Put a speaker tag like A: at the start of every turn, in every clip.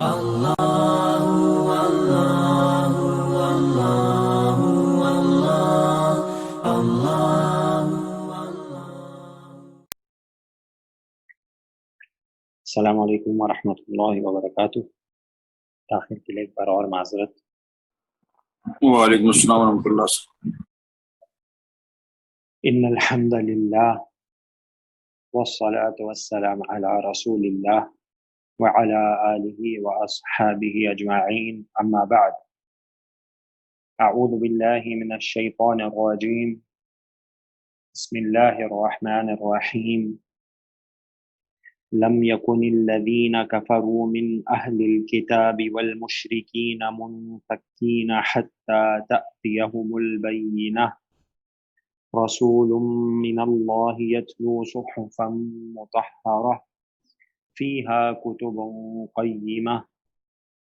A: السلام علیکم ورحمۃ اللہ وبرکاتہ۔ تاخیر کے لیے ایک بار اور معذرت۔
B: وعلیکم السلام ورحمۃ اللہ۔
A: ان الحمد للہ والصلاة والسلام علی رسول اللہ وعلی آلہ واصحابہ اجمعین، اما بعد۔ اعوذ باللہ من الشیطان الرجیم، بسم اللہ الرحمن الرحیم۔ لم يكن الذين كفروا من أهل الكتاب والمشركين منفكين حتى تأتيهم البينة، رسول من الله يتلو صحفا مطهرة فيها كتب قيمة،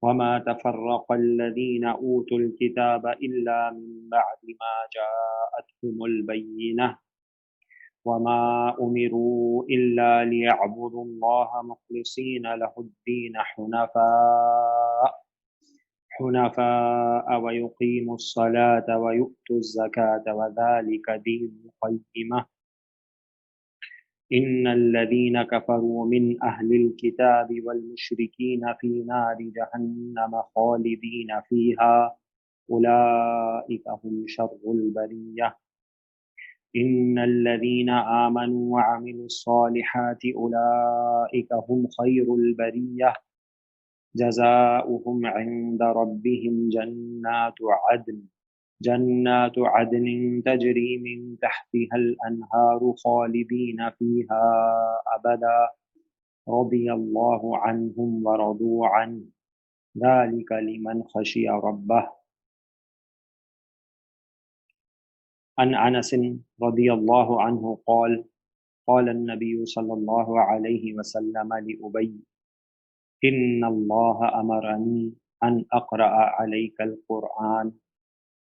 A: وما تفرق الذين أوتوا الكتاب إلا من بعد ما جاءتهم البينة، وما أمروا إلا ليعبدوا الله مخلصين له الدين حنفاء ويقيموا الصلاة ويؤتوا الزكاة وذلك دين القيمة، إن الذين كفروا من أهل الكتاب والمشركين في نار جهنم خالدين فيها أولئك هم شر البرية، إن الذين آمنوا وعملوا الصالحات أولئك هم خير البرية، جزاؤهم عند ربهم جنات عدن تجري من تحتها الأنهار خالدين فيها أبدا، رضي الله عنهم ورضوا عنه، ذلك لمن خشي ربه۔ عن انس رضی اللہ عنہ قال قال النبی صلی اللہ علیہ وسلم لأبی ان اللہ امرنی ان اقرأ علیک القرآن،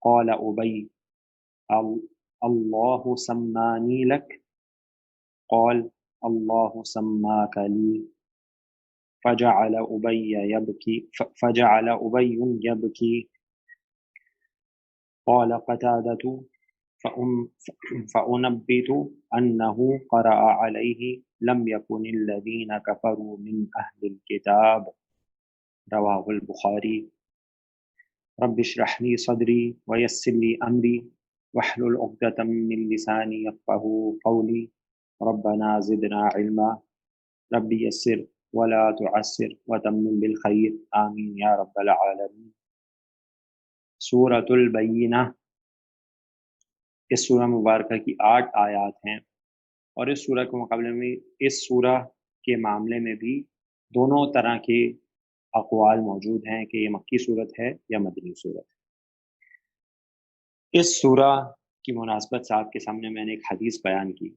A: قال ابی اللہ سمانی لک، قال اللہ سماک لی، فجعل ابی یبکی، قال قتادة فأنبت أنه قرأ عليه لم يكن الذين كفروا من أهل الكتاب، رواه البخاري۔ رب اشرح لي صدري ويسر لي أمري واحلل عقدة من لساني يفقهوا قولي، ربنا زدنا علما، رب يسر ولا تعسر وتمم بالخير، آمين يا رب العالمين۔ سورة البینہ، اس سورہ مبارکہ کی 8 آیات ہیں، اور اس سورہ کے مقابلے میں اس سورہ کے معاملے میں بھی دونوں طرح کے اقوال موجود ہیں کہ یہ مکی صورت ہے یا مدنی صورت ہے۔ اس سورہ کی مناسبت سے آپ کے سامنے میں نے ایک حدیث بیان کی۔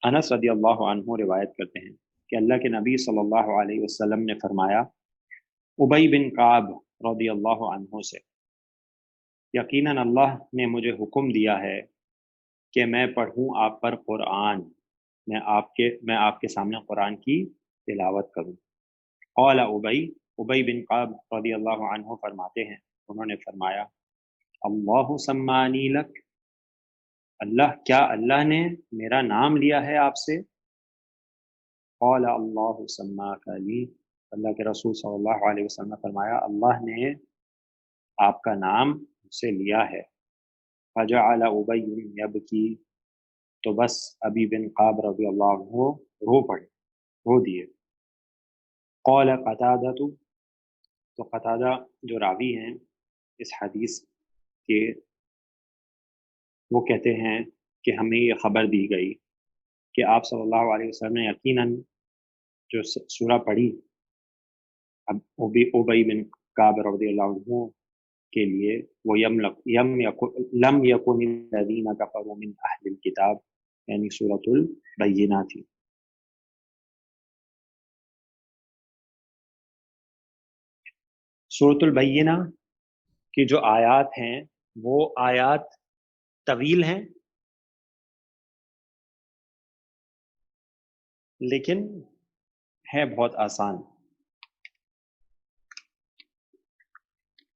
A: انس رضی اللہ عنہ روایت کرتے ہیں کہ اللہ کے نبی صلی اللہ علیہ وسلم نے فرمایا ابی بن کعب رضی اللہ عنہ سے، یقیناً اللہ نے مجھے حکم دیا ہے کہ میں پڑھوں آپ پر قرآن، میں آپ کے سامنے قرآن کی تلاوت کروں۔ قال ابی بن کعب رضی اللہ عنہ فرماتے ہیں، انہوں نے فرمایا اللہ سمانی لک، کیا اللہ نے میرا نام لیا ہے آپ سے؟ قال اللہ سماک لی، اللہ کے رسول صلی اللہ علیہ وسلم نے فرمایا اللہ نے آپ کا نام مجھ سے لیا ہے۔ فجعل ابی یبکی، تو بس ابی بن کعب رضی اللہ عنہ رو دیے۔ قال قتادہ، تو قتادہ جو راوی ہیں اس حدیث کے، وہ کہتے ہیں کہ ہمیں یہ خبر دی گئی کہ آپ صلی اللہ علیہ وسلم نے یقیناً جو سورہ پڑھی ابی بن کعب رضی اللہ عنہ کے لیے، وہ لم یکن الذین کفروا من اہل الکتاب، یعنی سورۃ البینہ تھی۔ سورۃ البینہ کی جو آیات ہیں وہ آیات طویل ہیں، لیکن ہے بہت آسان۔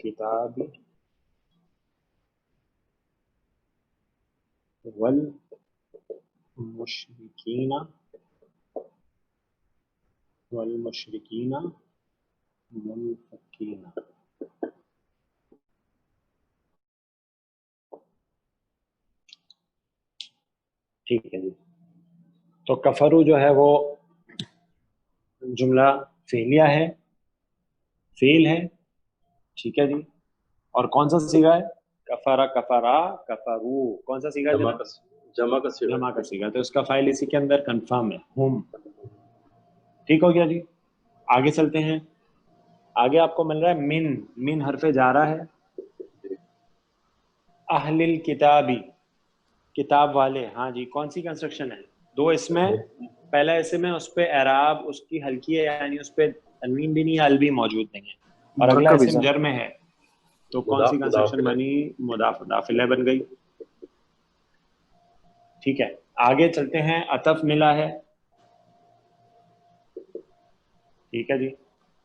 A: الكتاب والمشركين منفكين. ٹھیک ہے جی. تو کفرو جو ہے وہ جملہ فعلیہ ہے، فعل ہے. ٹھیک ہے جی. اور کون سا صیغہ ہے؟ کفرا، کفرا، کفرو. کون سا صیغہ ہے؟
C: جمع کا صیغہ.
A: جمع کا صیغہ. تو اس کا فاعل اسی کے اندر کنفرم ہے، ہم. ٹھیک ہو گیا جی. آگے چلتے ہیں. آگے آپ کو مل رہا ہے من حرف جارہ ہے. اہل الکتابی، کتاب والے. ہاں جی. کون سی کنسٹرکشن ہے؟ دو اسم ہے. پہلا اسم ہے، اس پہ اعراب اس کی ہلکی ہے، یعنی اس پہ تنوین بھی نہیں ہے، ال بھی موجود نہیں ہے. اور اگلا اسم جر میں ہے. تو کون سی کنسٹرکشن بنی؟ مضاف مضاف الیہ بن گئی. ٹھیک ہے. آگے چلتے ہیں. عطف ملا ہے. ٹھیک ہے جی.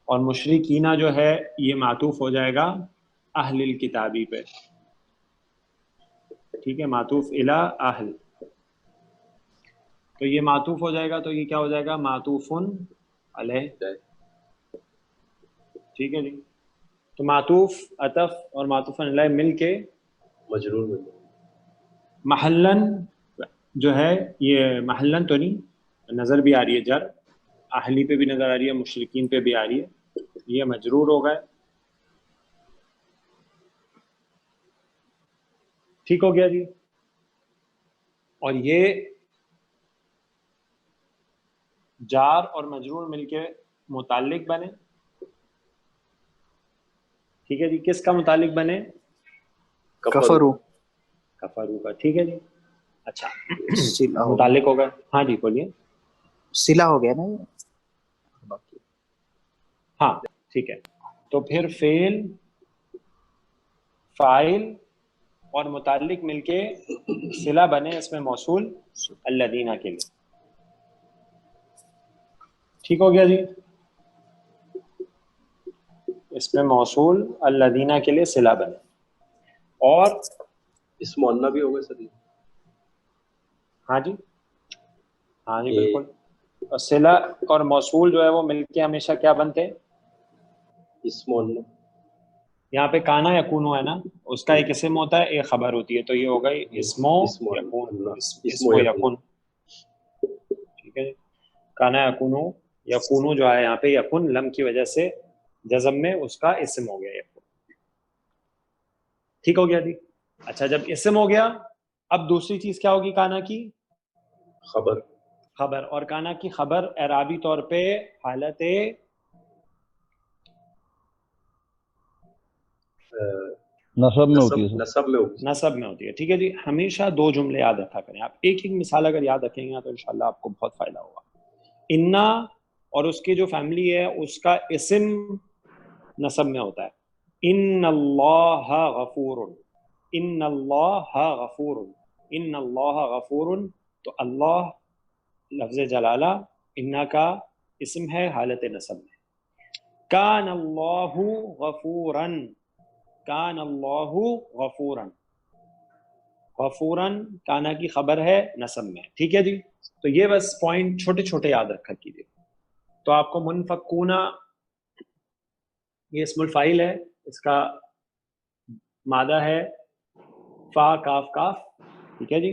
A: اور مشرکینہ جو ہے یہ معطوف ہو جائے گا اہل الکتابی پہ. ٹھیک ہے. معطوف الی اہل. تو یہ معطوف ہو جائے گا، تو یہ کیا ہو جائے گا؟ معطوف علیہ. ٹھیک ہے جی. تو معطوف، عطف اور معطوف علیہ مل کے
C: مجرور میں
A: محلن جو ہے، یہ محلن تو نہیں، نظر بھی آ رہی ہے جر، اہلی پہ بھی نظر آ رہی ہے، مشرکین پہ بھی آ رہی ہے. یہ مجرور ہو گئے. ٹھیک ہو گیا جی. اور یہ جار اور مجرور مل کے متعلق بنے. ٹھیک ہے جی. کس کا متعلق بنے؟
D: کفرو.
A: کفرو کا. ٹھیک ہے جی. اچھا
E: صلہ ہو گیا.
A: متعلق ہوگا. ہاں جی بولیے.
E: صلہ ہو گیا نا یہ؟
A: ہاں ٹھیک ہے. تو پھر فعل، فاعل اور متعلق مل کے صلہ بنے اس میں موصول الذین کے لیے. ٹھیک ہو گیا جی. اس میں موصول الذین کے لیے صلہ بنے. اور
C: اس مؤنث بھی ہوگا سر.
A: ہاں جی، ہاں جی بالکل. اور صلہ اور موصول جو ہے وہ مل کے ہمیشہ کیا بنتے ہیں؟
C: اس مؤنث.
A: یہاں پہ کانا یکونو ہے نا، اس کا ایک اسم ہوتا ہے، ایک خبر ہوتی ہے. تو یہ ہوگا اسمو یکون. اسمو یکون. ٹھیک ہے جی. کانا یکونو، یکونو جو ہے یہاں پہ یکون لم کی وجہ سے جزم میں اس کا اسم ہو گیا یکون. ٹھیک ہو گیا جی. اچھا جب اسم ہو گیا، اب دوسری چیز کیا ہوگی؟ کانا کی
C: خبر.
A: خبر. اور کانا کی خبر اعرابی طور پہ حالت
D: نصب میں ہوتی ہے.
C: نصب میں ہوگی.
A: نصب میں ہوتی ہے. ٹھیک ہے جی. ہمیشہ دو جملے یاد رکھا کریں آپ. ایک ایک مثال اگر یاد رکھیں گے تو انشاءاللہ آپ کو بہت فائدہ ہوگا. انا اور اس کی جو فیملی ہے اس کا اسم نصب میں ہوتا ہے. ان اللہ غفور، ان اللہ غفور، ان اللہ غفور. تو اللہ لفظ جلالہ انا کا اسم ہے حالت نصب میں. کان اللہ غفورا، کان اللہ غفورا. غفورا کانا کی خبر ہے نصب میں. ٹھیک ہے جی. تو یہ بس پوائنٹ چھوٹے چھوٹے یاد رکھا کیجیے. تو آپ کو منفکونا یہ اسم الفاعل ہے، اس کا مادہ ہے فا کاف کاف. ٹھیک ہے جی.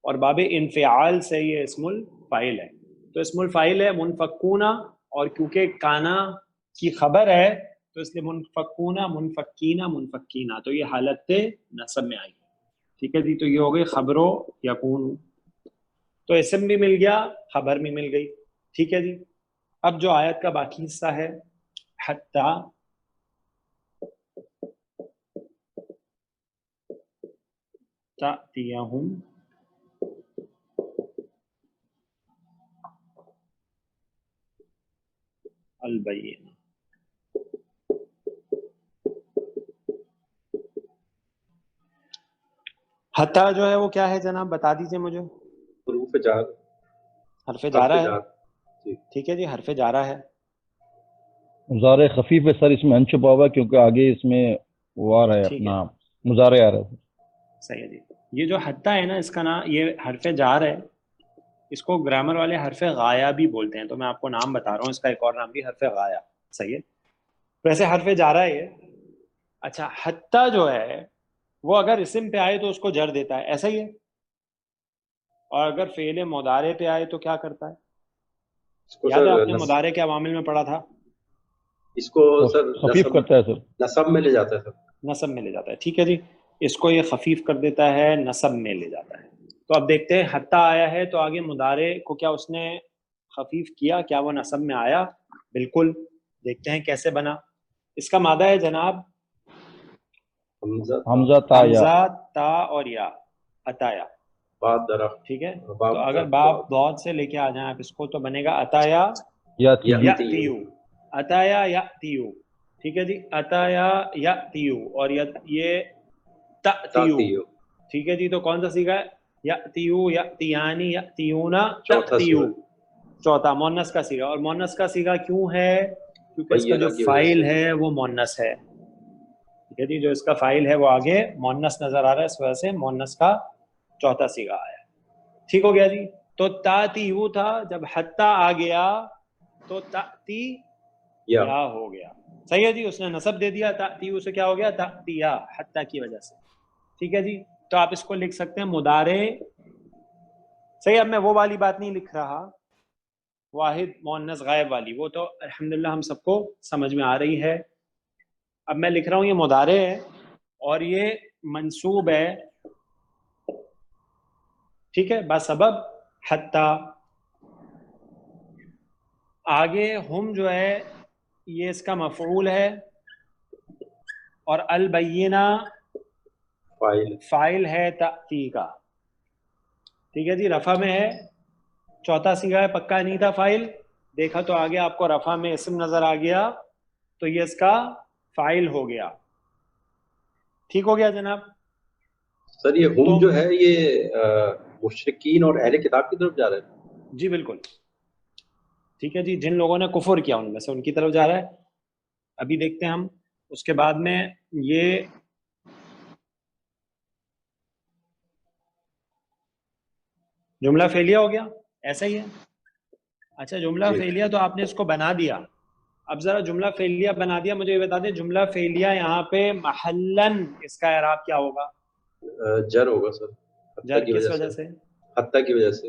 A: اور باب انفعال سے یہ اسم الفاعل ہے. تو اسم الفاعل ہے منفکونا، اور کیونکہ کانا کی خبر ہے تو اس لیے منفکونا، منفکینا، منفکینا. تو یہ حالت نصب میں آئی. ٹھیک ہے جی. تو یہ ہو گئی خبرو یکون. تو اسم بھی مل گیا، خبر بھی مل گئی. ٹھیک ہے جی. اب جو آیت کا باقی حصہ ہے، حتی تأتیہم البینہ. حتی جو ہے وہ کیا ہے جناب؟ بتا دیجئے مجھے.
C: حروف جار.
A: حرف جارہ ہے.
C: جی.
A: ٹھیک ہے جی. حرف جارہ ہے.
D: مضارع خفیف ہے سر، اس میں ان چھپا ہوا ہے کیونکہ آگے اس میں وہ آ رہا ہے
A: ٹھیک ہے،
D: اپنا مضارع آ رہا ہے.
A: صحیح ہے جی. یہ جو حتی ہے نا، اس کا نام یہ حرف جار ہے، اس کو گرامر والے حرف غایا بھی بولتے ہیں. تو میں آپ کو نام بتا رہا ہوں، اس کا ایک اور نام بھی حرف غایا. صحیح ہے، ویسے حرف جارہ ہے یہ. اچھا، حتی جو ہے وہ اگر اسم پہ آئے تو اس کو جر دیتا ہے، ایسا ہی ہے. اور اگر فعل مضارع پہ آئے تو کیا کرتا ہے؟
C: اس کو
A: یاد ہے
C: سر
A: آپ نے مضارع کے عوامل میں پڑھا تھا؟
C: اس کو سر
D: خفیف کرتا ہے سر.
C: نصب میں لے جاتا ہے سر.
A: نصب میں لے جاتا ہے. ٹھیک ہے جی، اس کو یہ خفیف کر دیتا ہے، نصب میں لے جاتا ہے. تو اب دیکھتے ہیں حتی آیا ہے تو آگے مضارع کو کیا اس نے خفیف کیا، کیا وہ نصب میں آیا؟ بالکل. دیکھتے ہیں کیسے بنا. اس کا مادہ ہے جناب
D: حمزہ تا یا.
A: حمزہ تا اور یا، عطایا.
C: بات درخت.
A: ٹھیک ہے، تو اگر باب ضاد سے لے کے آ جائیں آپ اس کو تو بنے گا عطایا
D: یا
A: یاتیو. عطایا یاتیو. ٹھیک ہے جی، عطایا یاتیو اور یہ تاتیو. ٹھیک ہے جی، تو کون سا سیگا ہے؟ یاتیو، یاتیانی، یاتیونا، تاتیو. چوتھا مونس کا سیگا. اور مونس کا سیگا کیوں ہے؟ کیونکہ اس کا جو فاعل ہے وہ مونس ہے. ٹھیک ہے جی، جو اس کا فاعل ہے وہ آگے مونس نظر آ رہا ہے، اس وجہ سے مونس کا چوتھا سیگا آیا. ٹھیک ہو گیا جی. تو تاتیو تھا، جب حتی آ گیا تو تاتی یا ہو گیا. صحیح ہے جی، اس نے نصب دے دیا. تاتیو سے کیا ہو گیا؟ تاتیا، حتی کی وجہ سے. ٹھیک ہے جی، تو آپ اس کو لکھ سکتے ہیں مضارع. صحیح. اب میں وہ والی بات نہیں لکھ رہا، واحد مؤنث غائب والی، وہ تو الحمدللہ ہم سب کو سمجھ میں آ رہی ہے. اب میں لکھ رہا ہوں یہ مضارع ہے اور یہ منصوب ہے. ٹھیک ہے، بسبب حتی. آگے ہم جو ہے یہ اس کا مفعول ہے اور البینہ فاعل ہے تأتی کا. ٹھیک ہے جی، رفع میں ہے. چوتھا سیگا ہے، پکا نہیں تھا فاعل. دیکھا تو آگے آپ کو رفع میں اسم نظر آ گیا تو یہ اس کا فاعل ہو گیا. ٹھیک ہو گیا جناب.
C: سر یہ ہم جو ہے یہ مشرکین اور اہل کتاب کی طرف جا رہے ہیں.
A: جی بالکل. ٹھیک ہے جی، جن لوگوں نے کفر کیا ان میں سے ان کی طرف جا رہا ہے. ابھی دیکھتے ہیں ہم. اس کے بعد میں یہ جملہ فعلیہ ہو گیا، ایسا ہی ہے. اچھا، جملہ فعلیہ تو آپ نے اس کو بنا دیا. اب ذرا جملہ فعلیہ بنا دیا، مجھے یہ بتا دیں جملہ فعلیہ یہاں پہ محلن اس کا اعراب کیا ہوگا؟
C: جر ہوگا سر.
A: جر کس وجہ سے؟
C: حتی کی وجہ سے.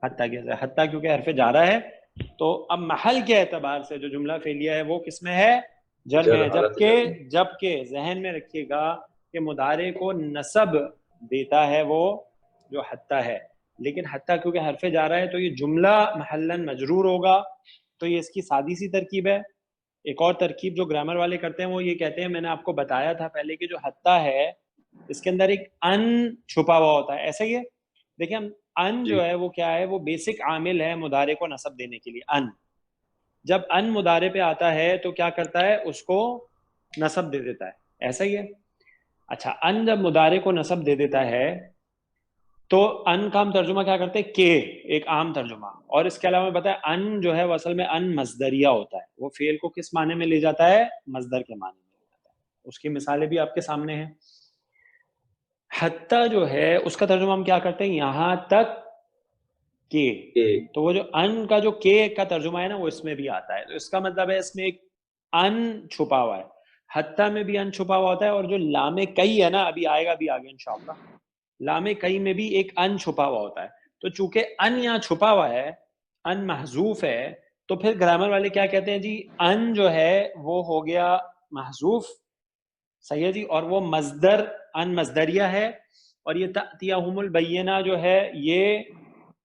A: حتی کی وجہ سے. حتی کیونکہ حرف جارہ ہے. تو اب محل کے اعتبار سے جو جملہ فعلیہ ہے وہ کس میں ہے؟ جر میں. جبکہ ذہن میں رکھیے گا کہ مضارع کو نصب دیتا ہے وہ جو حتی ہے، لیکن حتی کیونکہ حرف جارہ ہے تو یہ جملہ محلن مجرور ہوگا. تو یہ اس کی سادی سی ترکیب ہے. ایک اور ترکیب جو گرامر والے کرتے ہیں وہ یہ کہتے ہیں، میں نے آپ کو بتایا تھا پہلے کہ جو حتی ہے اس کے اندر ایک ان چھپا ہوا ہوتا ہے. ایسا ہی ہے. دیکھیں ہم ان جو ہے وہ کیا ہے؟ وہ بیسک عامل ہے مضارع کو نصب دینے کے لیے. ان جب ان مضارع پہ آتا ہے تو کیا کرتا ہے؟ اس کو نصب دے دیتا ہے. ایسا ہی ہے. اچھا، ان جب مضارع کو نصب دے دیتا ہے تو ان کا ہم ترجمہ کیا کرتے ہیں؟ کہ ایک عام ترجمہ. اور اس کے علاوہ بتایا ان جو ہے وہ اصل میں ان مصدریہ ہوتا ہے. وہ فعل کو کس معنی میں لے جاتا ہے؟ مصدر کے معنی میں لے جاتا ہے. اس کی مثالیں بھی آپ کے سامنے ہیں. حتی جو ہے اس کا ترجمہ ہم کیا کرتے ہیں؟ یہاں تک کہ. تو وہ جو ان کا جو کہ کا ترجمہ ہے نا وہ اس میں بھی آتا ہے. تو اس کا مطلب ہے اس میں ایک ان چھپا ہوا ہے. حتی میں بھی ان چھپا ہوا ہوتا ہے. اور جو لام کئی ہے نا، ابھی آئے گا بھی آگے انشاءاللہ، لام کئی میں بھی ایک ان چھپا ہوا ہوتا ہے. تو چونکہ ان یہاں چھپا ہوا ہے، ان محذوف ہے، تو پھر گرامر والے کیا کہتے ہیں جی؟ ان جو ہے وہ ہو گیا محذوف. صحیح ہے جی. اور وہ مصدر ان مصدریہ ہے. اور یہ تأتیہم البینہ جو ہے یہ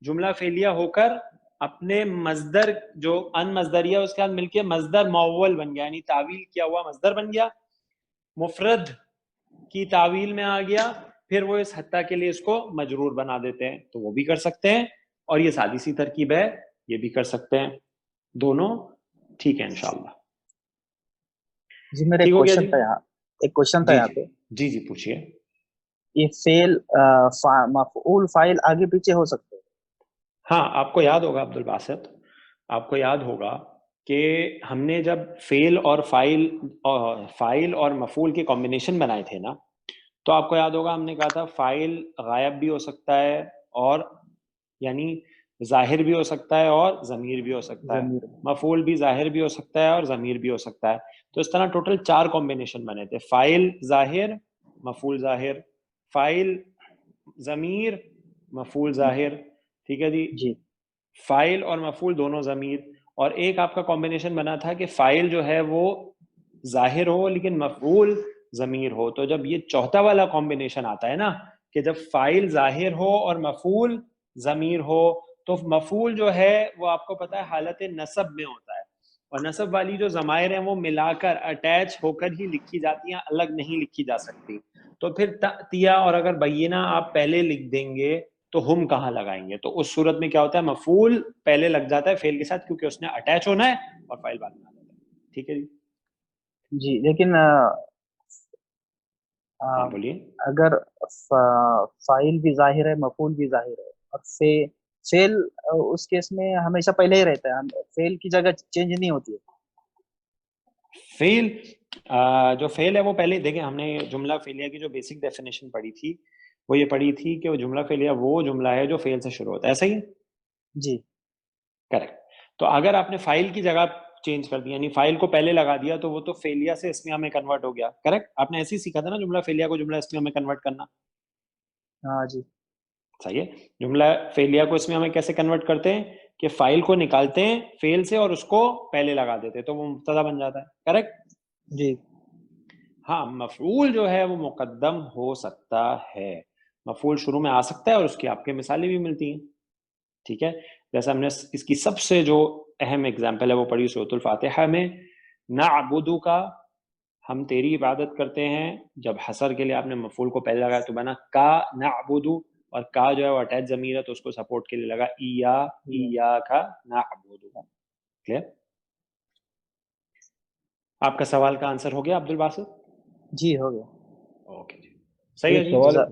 A: جملہ فعلیہ ہو کر اپنے مصدر جو ان مصدریہ اس کے ساتھ مل کے مصدر معول بن گیا، یعنی تعویل کیا ہوا مصدر بن گیا. مفرد کی تعویل میں آ گیا. پھر وہ اس حتی کے لیے اس کو مجرور بنا دیتے ہیں. تو وہ بھی کر سکتے ہیں. اور یہ سادی سی ترکیب ہے، یہ بھی کر سکتے ہیں. دونوں ٹھیک ہے انشاءاللہ.
E: جی میرا ایک کوشچن تھا یہاں پہ.
A: جی جی پوچھئے.
E: یہ فعل مفعول فاعل آگے پیچھے ہو سکتے ہیں؟
A: ہاں، آپ کو یاد ہوگا عبد الباسط، آپ کو یاد ہوگا کہ ہم نے جب فعل اور فاعل اور مفعول کے کمبینیشن بنائے تھے نا، تو آپ کو یاد ہوگا ہم نے کہا تھا فاعل غائب بھی ہو سکتا ہے اور یعنی ظاہر بھی ہو سکتا ہے اور ضمیر بھی ہو سکتا ہے، مفعول بھی ظاہر بھی ہو سکتا ہے اور ضمیر بھی ہو سکتا ہے. تو اس طرح ٹوٹل 4 کمبینیشن بنے تھے، فاعل ظاہر، مفعول ظاہر، فاعل ضمیر، مفعول ظاہر. ٹھیک ہے جی، فاعل اور مفعول دونوں ضمیر. اور ایک آپ کا کمبینیشن بنا تھا کہ فاعل جو ہے وہ ظاہر ہو لیکن مفعول ضمیر ہو. تو جب یہ چوتھا والا کمبینیشن آتا ہے نا کہ جب فاعل ظاہر ہو اور مفعول ضمیر ہو، تو مفعول جو ہے وہ آپ کو پتا ہے حالت نصب میں ہوتا ہے، اور نصب والی جو ضمائر ہیں وہ ملا کر اٹیچ ہو کر ہی لکھی جاتی ہیں، الگ نہیں لکھی جا سکتی. تو پھر تأتیا اور اگر بینہ آپ پہلے لکھ دیں گے تو ہم کہاں لگائیں گے؟ تو اس صورت میں کیا ہوتا ہے، مفعول پہلے لگ جاتا ہے فعل کے ساتھ کیونکہ اس نے اٹیچ ہونا ہے، اور فاعل بعد میں آ جاتا ہے. ٹھیک ہے
E: جی. لیکن
A: ہاں بولیے.
E: اگر فاعل بھی ظاہر ہے، مفعول بھی ظاہر ہے، اور فعل اس کیس میں ہمیشہ پہلے ہی رہتا ہے، فعل کی جگہ چینج نہیں ہوتی ہے.
A: فعل جو فعل ہے وہ پہلے دیکھیں، ہم نے جملہ فعلیہ کی جو بیسک ڈیفینیشن پڑھی تھی وہ یہ پڑھی تھی کہ وہ جملہ فعلیہ وہ جملہ ہے جو فعل سے شروع ہوتا ہے. ایسا ہی
E: جی
A: کریکٹ. تو اگر آپ نے فاعل کی جگہ چینج کر دیا، یعنی فاعل کو پہلے لگا دیا، تو وہ تو فعلیہ سے اسمیہ میں کنورٹ ہو گیا. کریکٹ، آپ نے ایسے ہی سیکھا تھا نا جملہ فعلیہ کو جملہ اسمیہ میں کنورٹ کرنا.
E: ہاں جی
A: صحیح ہے. جملہ فعلیہ کو اسمیہ میں کیسے کنورٹ کرتے ہیں کہ فاعل کو نکالتے ہیں فعل سے اور اس کو پہلے لگا دیتے ہیں تو وہ مبتدا بن جاتا ہے. کریکٹ
E: جی.
A: ہاں، مفعول جو ہے وہ مقدم ہو سکتا ہے، مفعول شروع میں آ سکتا ہے، اور اس کی آپ کے مثالیں بھی ملتی ہیں. ٹھیک ہے، جیسے ہم نے اس کی سب سے جو اہم اگزامپل ہے وہ پڑھی سورۃ الفاتحہ میں، نعبدو کا، ہم تیری عبادت کرتے ہیں. جب حصر کے لیے آپ نے مفعول کو پہلے لگایا تو بنا کا نعبدو، اور کا جو ہے وہ اٹیچ ضمیر ہے تو اس کو سپورٹ کے لیے لگا ایاک نعبدو. کلیئر؟ آپ کا سوال کا آنسر ہو گیا عبد الباسط؟
E: جی ہو گیا.
A: اوکے جی، صحیح ہے
D: ایک
A: جی.
D: سوال ہے.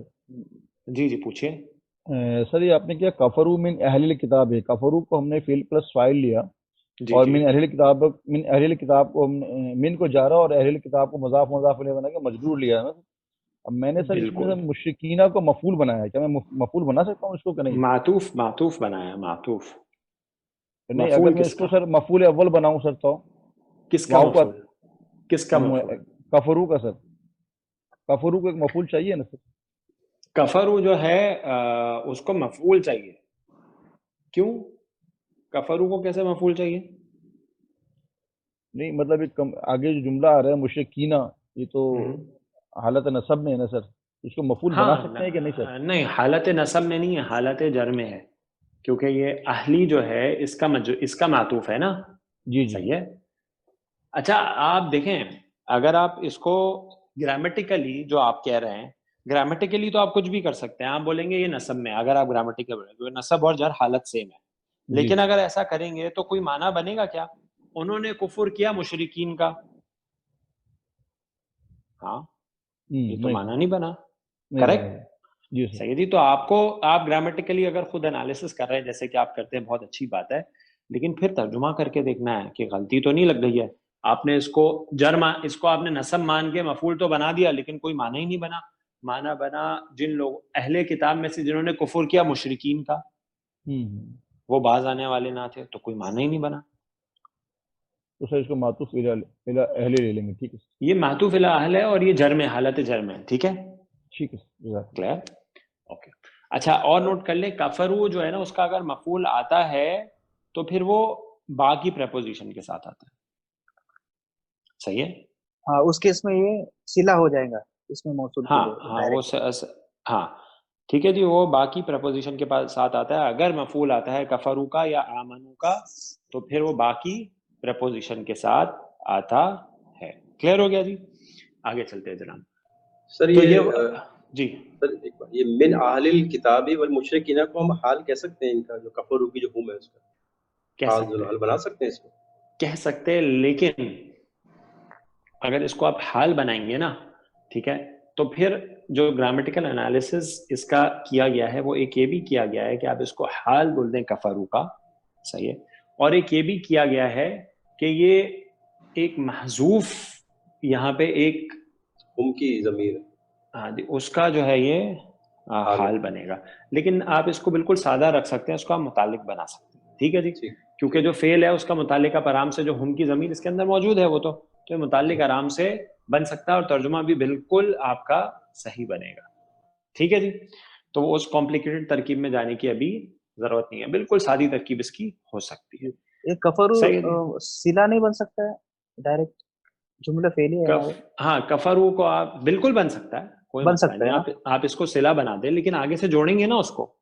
A: جی پوچھیے.
D: سر یہ آپ نے کیا کفرو من اہل الکتاب ہے، کفرو کو ہم نے فعل پلس فاعل لیا،
A: جی
D: اور
A: جی
D: من اہل الکتاب کو من کو جارا اور اہل الکتاب کو مضاف الیہ بنا کے مجرور لیا ہے نا. اب میں نے سر اس میں
A: بالکل
D: مشرکینہ کو مفعول بنایا ہے، کیا میں مفعول بنا سکتا ہوں اس کو کہ نہیں؟
A: معطوف بنایا، معطوف.
D: نہیں، اگر
A: مفعول
D: میں
A: کس
D: اس کو
A: کا؟
D: سر مفعول اول بناؤں سر تو
A: کس کا
D: واؤ کا
A: مفعول؟ کس کا مفعول؟
D: کفرو کا سر، کفرو کو ایک مفعول چاہیے نا سر.
A: کفرو جو ہے اس کو مفعول چاہیے. کیوں کفرو کو کیسے مفعول چاہیے؟
D: نہیں مطلب ایک آگے جو جملہ آ رہا ہے مشرکینہ، یہ تو حالت نصب میں ہے نا سر، اس کو مفعول بنا سکتے ہیں کہ نہیں سر؟
A: نہیں، حالت نصب میں نہیں ہے، حالت جر میں ہے، کیونکہ یہ اہلی جو ہے اس کا معطوف ہے نا.
D: جی جی.
A: صحیح ہے. اچھا آپ دیکھیں، اگر آپ اس کو گرامیٹیکلی جو آپ کہہ رہے ہیں، گرامیٹیکلی تو آپ کچھ بھی کر سکتے ہیں. آپ بولیں گے یہ نصب میں، اگر آپ گرامیٹیکل بولیں گے نصب اور جر حالت سیم ہے. لیکن اگر ایسا کریں گے تو کوئی معنی بنے گا کیا؟ انہوں نے کفر کیا مشرکین کا، ہاں یہ تو معنی نہیں بنا. کریکٹ.
D: جی
A: صحیح جی. تو آپ گرامیٹیکلی اگر خود انالیسس کر رہے ہیں جیسے کہ آپ کرتے ہیں، بہت اچھی بات ہے، لیکن پھر ترجمہ کر کے دیکھنا ہے کہ غلطی تو نہیں لگ گئی ہے. آپ نے اس کو آپ نے نصب مان کے مفعول تو بنا دیا، لیکن کوئی معنی ہی نہیں بنا. معنی بنا جن لوگ اہل کتاب میں سے جنہوں نے کفر کیا مشرکین کا، وہ باز آنے والے نہ تھے، تو کوئی معنی ہی نہیں بنا.
D: تو سر اس کو معطوف اہل لے لیں گے. ٹھیک ہے،
A: یہ معطوف الی اہل ہے اور یہ جر میں، حالت جر میں. ٹھیک ہے،
D: ٹھیک ہے.
A: کلیئر؟ اوکے. اچھا اور نوٹ کر لیں، کفرو جو ہے نا اس کا اگر مفعول آتا ہے تو پھر وہ با کی پریپوزیشن کے ساتھ آتا ہے. صحیح ہے.
E: ہاں اس کیس میں یہ صلہ ہو جائے گا اس میں موصول کے لیے
A: ہاں ٹھیک ہے جی، وہ باقی پریپوزیشن کے ساتھ آتا ہے. اگر مفعول آتا ہے کفرو کا یا آمنو کا تو پھر وہ باقی پریپوزیشن کے ساتھ آتا ہے. کلیئر ہو گیا جی؟ آگے چلتے ہیں جناب.
C: سر
A: جی
C: سر ایک بار یہ من اہل الکتاب والمشرکین کو ہم حال کہہ سکتے ہیں، ان کا جو کفر کی جو ہم ہے اس کا حال بنا سکتے ہیں اس کو؟
A: کہہ سکتے ہیں، لیکن اگر اس کو آپ حال بنائیں گے نا، ٹھیک ہے، تو پھر جو گرامیٹیکل انالیسس اس کا کیا گیا ہے وہ ایک یہ بھی کیا گیا ہے کہ آپ اس کو حال بول دیں کفرو کا. صحیح ہے. اور ایک یہ بھی کیا گیا ہے کہ یہ ایک محذوف یہاں پہ ایک
C: ہم کی ضمیر،
A: ہاں جی اس کا جو ہے یہ حال بنے گا. لیکن آپ اس کو بالکل سادہ رکھ سکتے ہیں، اس کو آپ متعلق بنا سکتے ہیں. ٹھیک ہے جی، کیونکہ جو فعل ہے اس کا متعلق اب آرام سے جو ہم کی ضمیر اس کے اندر موجود ہے وہ تو یہ متعلق آرام سے بن سکتا ہے اور ترجمہ بھی بالکل آپ کا صحیح بنے گا. ٹھیک ہے جی، تو وہ اس کمپلیکیٹڈ ترکیب میں جانے کی ابھی ضرورت نہیں ہے، بالکل سادی ترکیب اس کی ہو سکتی ہے.
E: ایک کفرو سلا نہیں بن سکتا ہے ڈائریکٹ جملہ فعلی ہے؟
A: ہاں کفرو کو آپ بالکل بن سکتا ہے، کوئی
E: بن
A: مسئلہ
E: سکتا ہے
A: نہیں. آپ اس کو صلہ بنا دیں لیکن آگے سے جوڑیں گے نا اس کو.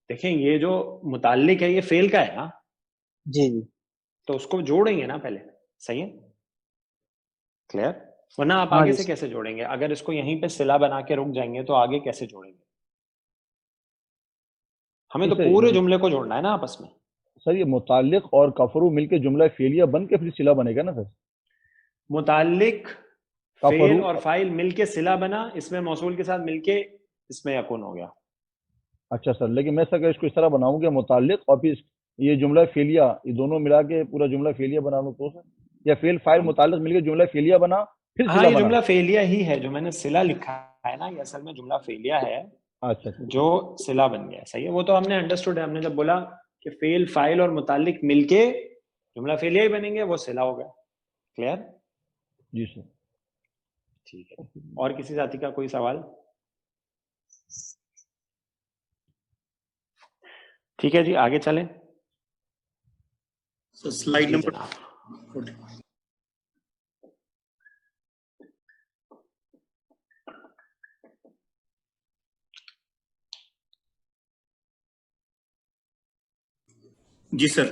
A: دیکھیں یہ جو متعلق ہے یہ فعل کا ہے نا
E: جی جی،
A: تو اس کو جوڑیں گے نا پہلے. صحیح ہے، کلیئر؟ ورنہ آپ
E: ہاں
A: آگے
E: جی
A: سے کیسے جوڑیں گے؟ اگر اس کو یہیں پہ صلہ بنا کے رک جائیں گے تو آگے کیسے جوڑیں گے؟ ہمیں تو پورے جملے کو جوڑنا ہے نا آپس میں.
D: سر یہ متعلق اور کفرو مل کے جملہ فعلیہ بن کے پھر صلہ بنے گا نا سر؟
A: متعلق فعل
D: کفرو
A: اور فاعل مل کے صلہ بنا، اس میں موصول کے ساتھ مل کے اس میں یکون ہو گیا.
D: اچھا سر، لیکن میں سر اس کو اس طرح بناؤں کہ متعلق اور پھر یہ جملہ فعلیہ یہ دونوں ملا کے پورا جملہ فعلیہ بنا لوں تو سر، یا فعل فاعل متعلق مل کے جملہ فعلیہ بنا پھر
A: ہاں
D: صلہ
A: یہ
D: بنا؟
A: جملہ فعلیہ ہی ہے جو میں نے صلہ لکھا ہے نا، یہ اصل میں جملہ فعلیہ ہے
D: اچھا
A: جو صلہ بن گیا. صحیح ہے، وہ تو ہم نے انڈرسٹوڈ ہے. ہم نے جب بولا کہ فعل فاعل اور متعلق مل کے جملہ فعلیہ ہی بنیں گے وہ صلہ ہو گیا. کلیئر؟
D: جی سر.
A: ٹھیک ہے، اور کسی ساتھی کا کوئی سوال؟ ٹھیک ہے جی آگے چلیں.
B: سلائیڈ
A: جی
B: نمبر
A: جناب.
B: جی سر.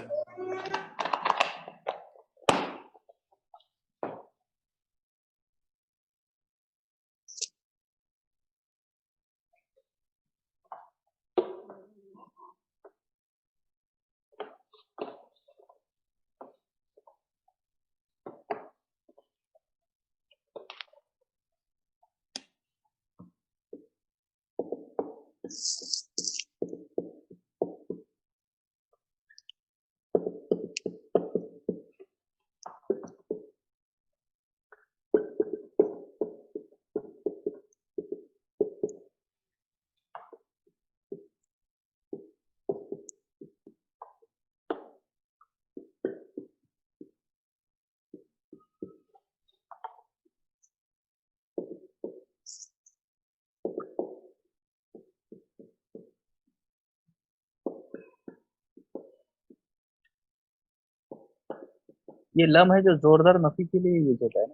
E: یہ لم ہے جو زوردار نفی کے لیے یوز ہوتا ہے نا؟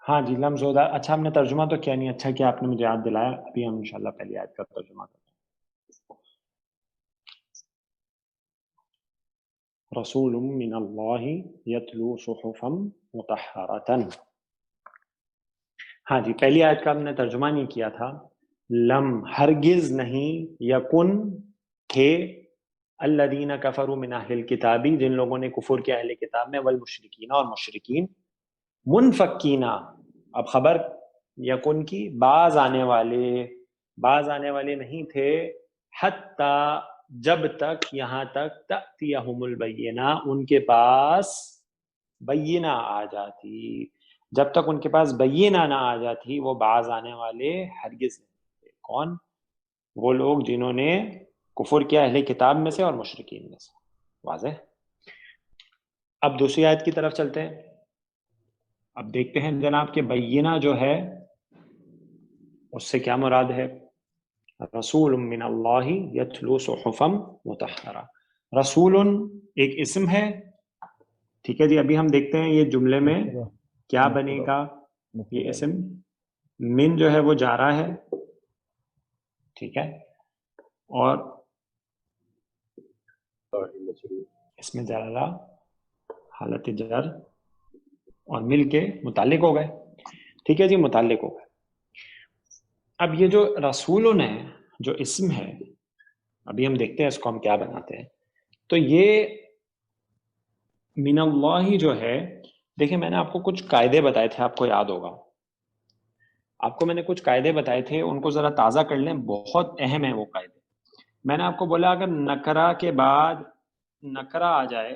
A: ہاں جی لم زودہ. اچھا ہم نے ترجمہ تو کیا نہیں، اچھا کہ آپ نے مجھے یاد دلایا. ابھی ہم انشاءاللہ پہلی آیت کا ترجمہ کرتے ہیں. رسول من اللہ یتلو صحفا مطہرۃ. ہاں جی پہلی آیت کا ہم نے ترجمہ نہیں کیا تھا. لم ہرگز نہیں، یکن تھے، الذین کفروا من اہل الکتاب جن لوگوں نے کفر کیا اہل کتاب میں، والمشرکین اور مشرکین، منفکین اب خبر یکن کی، باز آنے والے نہیں تھے، حتی جب تک، یہاں تک، تأتیہم البینہ ان کے پاس بینہ آ جاتی، جب تک ان کے پاس بینہ نہ آ جاتی وہ باز آنے والے ہرگز نہیں تھے. کون؟ وہ لوگ جنہوں نے کفر کیا اہل کتاب میں سے اور مشرکین میں سے. واضح؟ اب دوسری آیت کی طرف چلتے ہیں. اب دیکھتے ہیں جناب کہ بینہ جو ہے اس سے کیا مراد ہے. رسول من اللہ یتلو صحفا مطہرہ. رسول ایک اسم ہے. ٹھیک ہے جی، ابھی ہم دیکھتے ہیں یہ جملے میں کیا بنے گا. یہ اسم من جو ہے وہ جارہ ہے، ٹھیک ہے، اور اس میں جارہ حالت جر اور مل کے متعلق ہو گئے. ٹھیک ہے جی متعلق ہو گئے. اب یہ جو رسولن ہے جو اسم ہے، ابھی ہم دیکھتے ہیں اس کو ہم کیا بناتے ہیں. تو یہ من اللہ جو ہے، دیکھیں میں نے آپ کو کچھ قاعدے بتائے تھے، آپ کو یاد ہوگا. آپ کو میں نے کچھ قاعدے بتائے تھے، ان کو ذرا تازہ کر لیں، بہت اہم ہے وہ قاعدے. میں نے آپ کو بولا اگر نکرہ کے بعد نکرہ آ جائے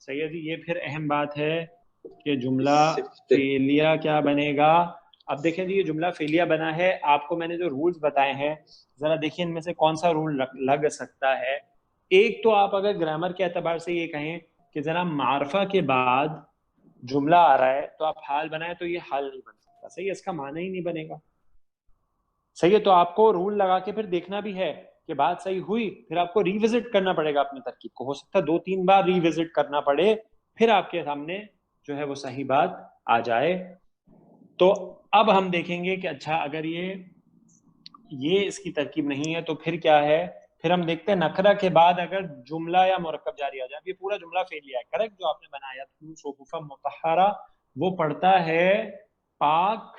A: سید جی یہ پھر اہم بات ہے کہ جملہ فعلیہ کیا بنے گا. اب دیکھیں جی یہ جملہ فعلیہ بنا ہے, آپ کو میں نے جو رولز بتائے ہیں ذرا دیکھیں ان میں سے کون سا رول لگ سکتا ہے. ایک تو آپ اگر گرامر کے اعتبار سے یہ کہیں کہ ذرا معرفہ کے بعد جملہ آ رہا ہے تو آپ حال بنائیں تو یہ حال نہیں بن سکتا, صحیح ہے, اس کا معنی ہی نہیں بنے گا. صحیح ہے, تو آپ کو رول لگا کے پھر دیکھنا بھی ہے کہ بات صحیح ہوئی, پھر آپ کو ریوزٹ کرنا پڑے گا اپنے ترکیب کو, ہو سکتا ہے 2-3 بار ریوزٹ کرنا پڑے پھر آپ کے سامنے جو ہے وہ صحیح بات آ جائے. تو اب ہم دیکھیں گے کہ اچھا اگر یہ اس کی ترکیب نہیں ہے تو پھر کیا ہے. پھر ہم دیکھتے ہیں نکرہ کے بعد اگر جملہ یا مرکب جاری آ جائے. یہ پورا جملہ فعلیہ ہے, کریکٹ, جو آپ نے بنایا صحف مطہرہ وہ پڑھتا ہے پاک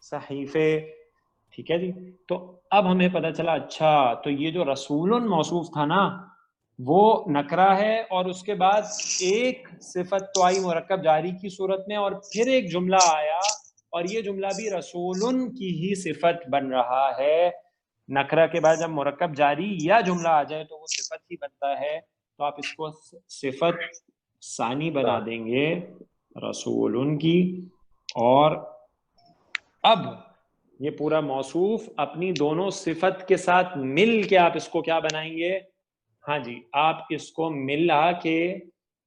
A: صحیفے, ٹھیک ہے جی. تو اب ہمیں پتہ چلا اچھا تو یہ جو رسول موصوف تھا نا وہ نکرہ ہے, اور اس کے بعد ایک صفت تو آئی مرکب جاری کی صورت میں, اور پھر ایک جملہ آیا اور یہ جملہ بھی رسول کی ہی صفت بن رہا ہے. نکرہ کے بعد جب مرکب جاری یا جملہ آ جائے تو وہ صفت ہی بنتا ہے, تو آپ اس کو صفت ثانی بنا دیں گے رسول کی. اور اب یہ پورا موصوف اپنی دونوں صفت کے ساتھ مل کے آپ اس کو کیا بنائیں گے, ہاں جی آپ اس کو ملا کے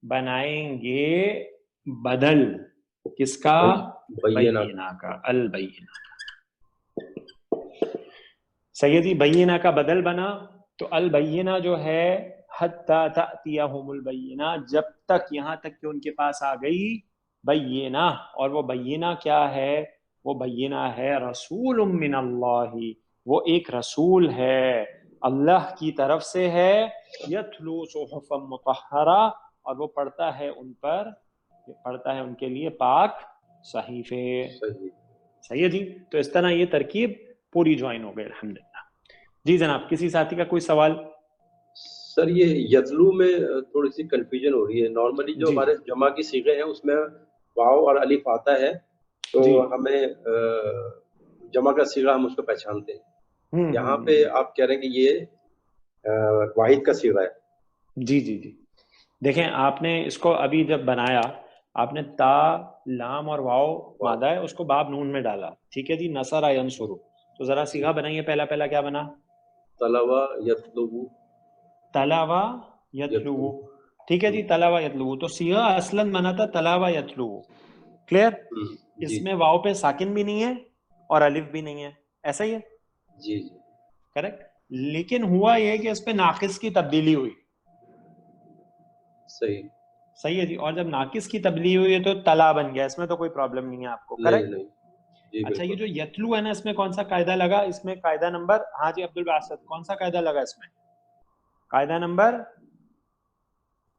A: بنائیں گے بدل, کس کا, بینہ کا, البینہ. سیدی بینہ کا بدل بنا, تو البینہ جو ہے حتی تأتیہم البینہ, جب تک یہاں تک کہ ان کے پاس آ گئی بینہ. اور وہ بینہ کیا ہے, وہ بینہ ہے رسول من اللہ, وہ ایک رسول ہے اللہ کی طرف سے ہے, یتلو صحفا مطہرہ, اور وہ پڑھتا ہے ان پر, پڑھتا ہے ان کے لیے پاک صحیفے. صحیح ہے جی. تو اس طرح یہ ترکیب پوری جوائن ہو گئی الحمدللہ. جی جناب, کسی ساتھی کا کوئی سوال؟
C: سر یہ یتلو میں تھوڑی سی کنفیوژن ہو رہی ہے. نارملی جو ہمارے جمع کی صیغے ہیں اس میں واو اور الف آتا ہے, تو ہمیں جمع کا صیغہ ہم اس کو پہچانتے ہیں. یہاں پہ آپ کہہ رہے ہیں کہ یہ واحد کا صیغہ ہے. جی
A: جی جی دیکھیں آپ نے اس کو ابھی جب بنایا آپ نے تا لام اور واو مادہ ہے اس کو باب نون میں ڈالا, ٹھیک ہے جی. نصر ینصر, تو ذرا صیغہ بنائیے, پہلا کیا بنا,
C: تلوا یتلو,
A: تلاوا یتلو, ٹھیک ہے جی. تلاوا یتلو, تو صیغہ اصلاً بنا تھا تلاوا یتلو. کلیئر؟ اس میں واو پہ ساکن بھی نہیں ہے اور الف بھی نہیں ہے, ایسا ہی ہے
C: جی
A: کریکٹ. لیکن ہوا یہ کہ اس پہ ناقص کی تبدیلی ہوئی. صحیح ہے جی. اور جب ناقص کی تبدیلی ہوئی ہے تو تلا بن گیا, اس میں تو کوئی پرابلم نہیں ہے آپ کو, کریکٹ. اچھا یہ جو یتلو ہے نا اس میں کون سا قاعدہ لگا, اس میں قاعدہ نمبر, ہاں جی عبد الباسط, کون سا قاعدہ لگا اس میں, قاعدہ نمبر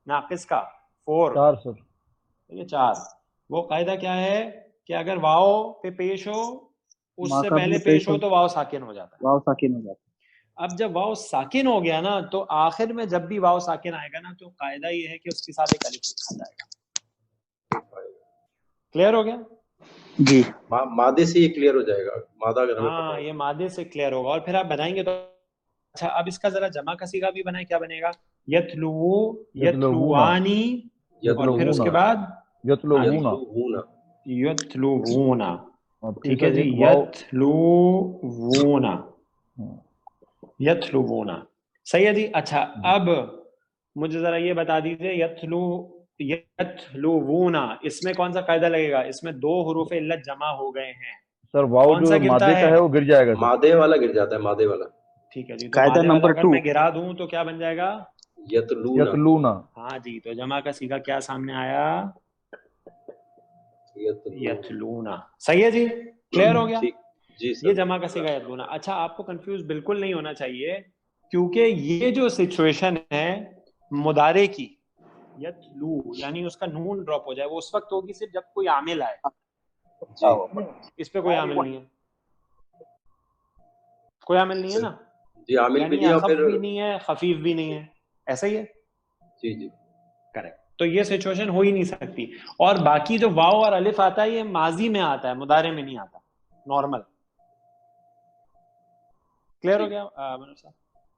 A: ناقص کا 4
D: سر,
A: یہ 4. وہ قاعدہ کیا ہے کہ اگر واو پہ پیش ہو اس سے پہلے پیش ہو تو واو ساکن ہو جاتا ہے.
E: واو ساکن ہو جاتا ہے.
A: اب جب واو ساکن ہو گیا نا تو آخر میں جب بھی واو ساکن آئے گا نا تو قاعدہ یہ ہے کہ اس کے ساتھ ایک الف لکھا جائے گا. کلیئر ہو گیا
E: جی.
C: مادے سے یہ کلیئر ہو جائے گا, مادہ اگر ہمیں
A: ہاں یہ مادے سے کلیئر ہوگا, اور پھر آپ بنائیں گے تو اچھا. اب اس کا ذرا جمع کا صیغہ بھی بنائیں, کیا بنے گا, یتلو, یتلوانی, اور پھر اس کے بعد
D: یتلوون,
A: یتلوون, ٹھیک ہے جی. یتلوون, یتلوون, صحیح ہے جی. اچھا اب مجھے ذرا یہ بتا دیجئے یتلوون اس میں کون سا قاعدہ لگے گا, اس میں 2 حروف علت جمع ہو گئے ہیں.
D: سر واو جو مادے کا ہے وہ گر جائے گا,
C: مادے والا گر جاتا ہے, مادے والا.
A: ٹھیک ہے جی. تو
E: قاعدہ نمبر
A: اگر میں گرا دوں تو کیا بن جائے گا,
D: یتلون.
A: ہاں جی. تو جمع کا صیغہ کیا سامنے آیا, یتلون. صحیح ہے جی, کلیئر ہو گیا. یہ جمع کا صیغہ یتلون. اچھا آپ کو کنفیوز بالکل نہیں ہونا چاہیے, کیونکہ یہ جو سچویشن ہے مضارع کی, یتلو یعنی اس کا نون ڈراپ ہو جائے, وہ اس وقت ہوگی صرف جب کوئی عامل آئے. اس پہ کوئی عامل نہیں ہے, کوئی عامل نہیں ہے نا, یعنی اخف بھی نہیں ہے خفیف بھی نہیں ہے, ایسا ہی ہے.
C: جی جی
A: کریکٹ. تو یہ سچویشن ہو ہی نہیں سکتی. اور باقی جو واو اور الف آتا ہے یہ ماضی میں آتا ہے, مضارع میں نہیں آتا, نارمل. کلیئر ہو گیا منور صاحب؟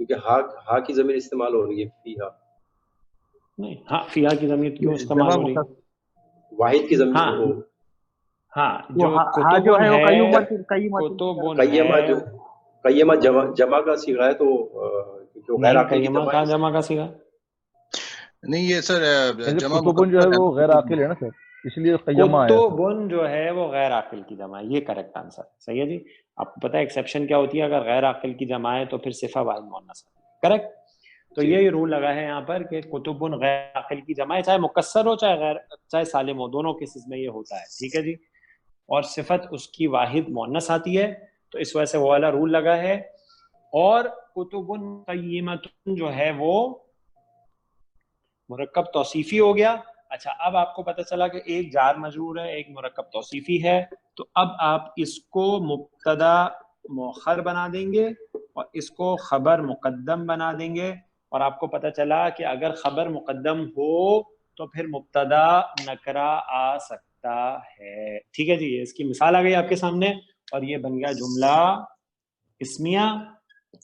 C: کیونکہ ہا کی ضمیر استعمال ہو رہی ہے فیہا.
A: نہیں ہاں فیہا کی ضمیر کیوں استعمال ہو رہی ہے؟
C: واحد کی ضمیر
A: ہاں
C: ہو
A: ہاں
E: وہ
A: جو
E: ہا جو
A: کتبن
E: ہے وہ
A: ہے
E: قیمت
A: کتبن
C: قیمہ
A: ہے.
C: جو قیمہ جمع کا صیغہ ہے تو جو غیر
A: نہیں
C: عاقل کی
A: قیمہ
C: جمع
A: کہاں
C: ہے.
A: جمع کا سیگا؟
B: نہیں یہ سر جمع
D: کتبن جو ہے
B: مکسر
D: وہ غیر
B: نا.
D: عاقل ہے نا سر، اس لیے قیمہ آیا سر.
A: کتبن جو ہے وہ غیر عاقل کی جمع ہے، یہ کریکٹ آنسر صحیح ہے جی. آپ کو پتہ ہے ایکسیپشن کیا ہوتی ہے؟ اگر غیر عاقل کی جمع ہے تو پھر صفہ واحد مؤنث ہے. کریکٹ. تو یہی رول لگا ہے یہاں پر کہ کتبن غیر عاقل کی جمع ہے، چاہے مکسر ہو چاہے سالم ہو، دونوں کیسز میں یہ ہوتا ہے. ٹھیک ہے جی. اور صفت اس کی واحد مؤنث آتی ہے، تو اس وجہ سے وہ والا رول لگا ہے. اور کتبن قیمۃ جو ہے وہ مرکب توصیفی ہو گیا. اچھا اب آپ کو پتہ چلا کہ ایک جار مجرور ہے، ایک مرکب توصیفی ہے، تو اب آپ اس کو مبتدا مؤخر بنا دیں گے اور اس کو خبر مقدم بنا دیں گے. اور آپ کو پتہ چلا کہ اگر خبر مقدم ہو تو پھر مبتدا نکرہ آ سکتا ہے. ٹھیک ہے جی. اس کی مثال آ گئی آپ کے سامنے اور یہ بن گیا جملہ اسمیہ.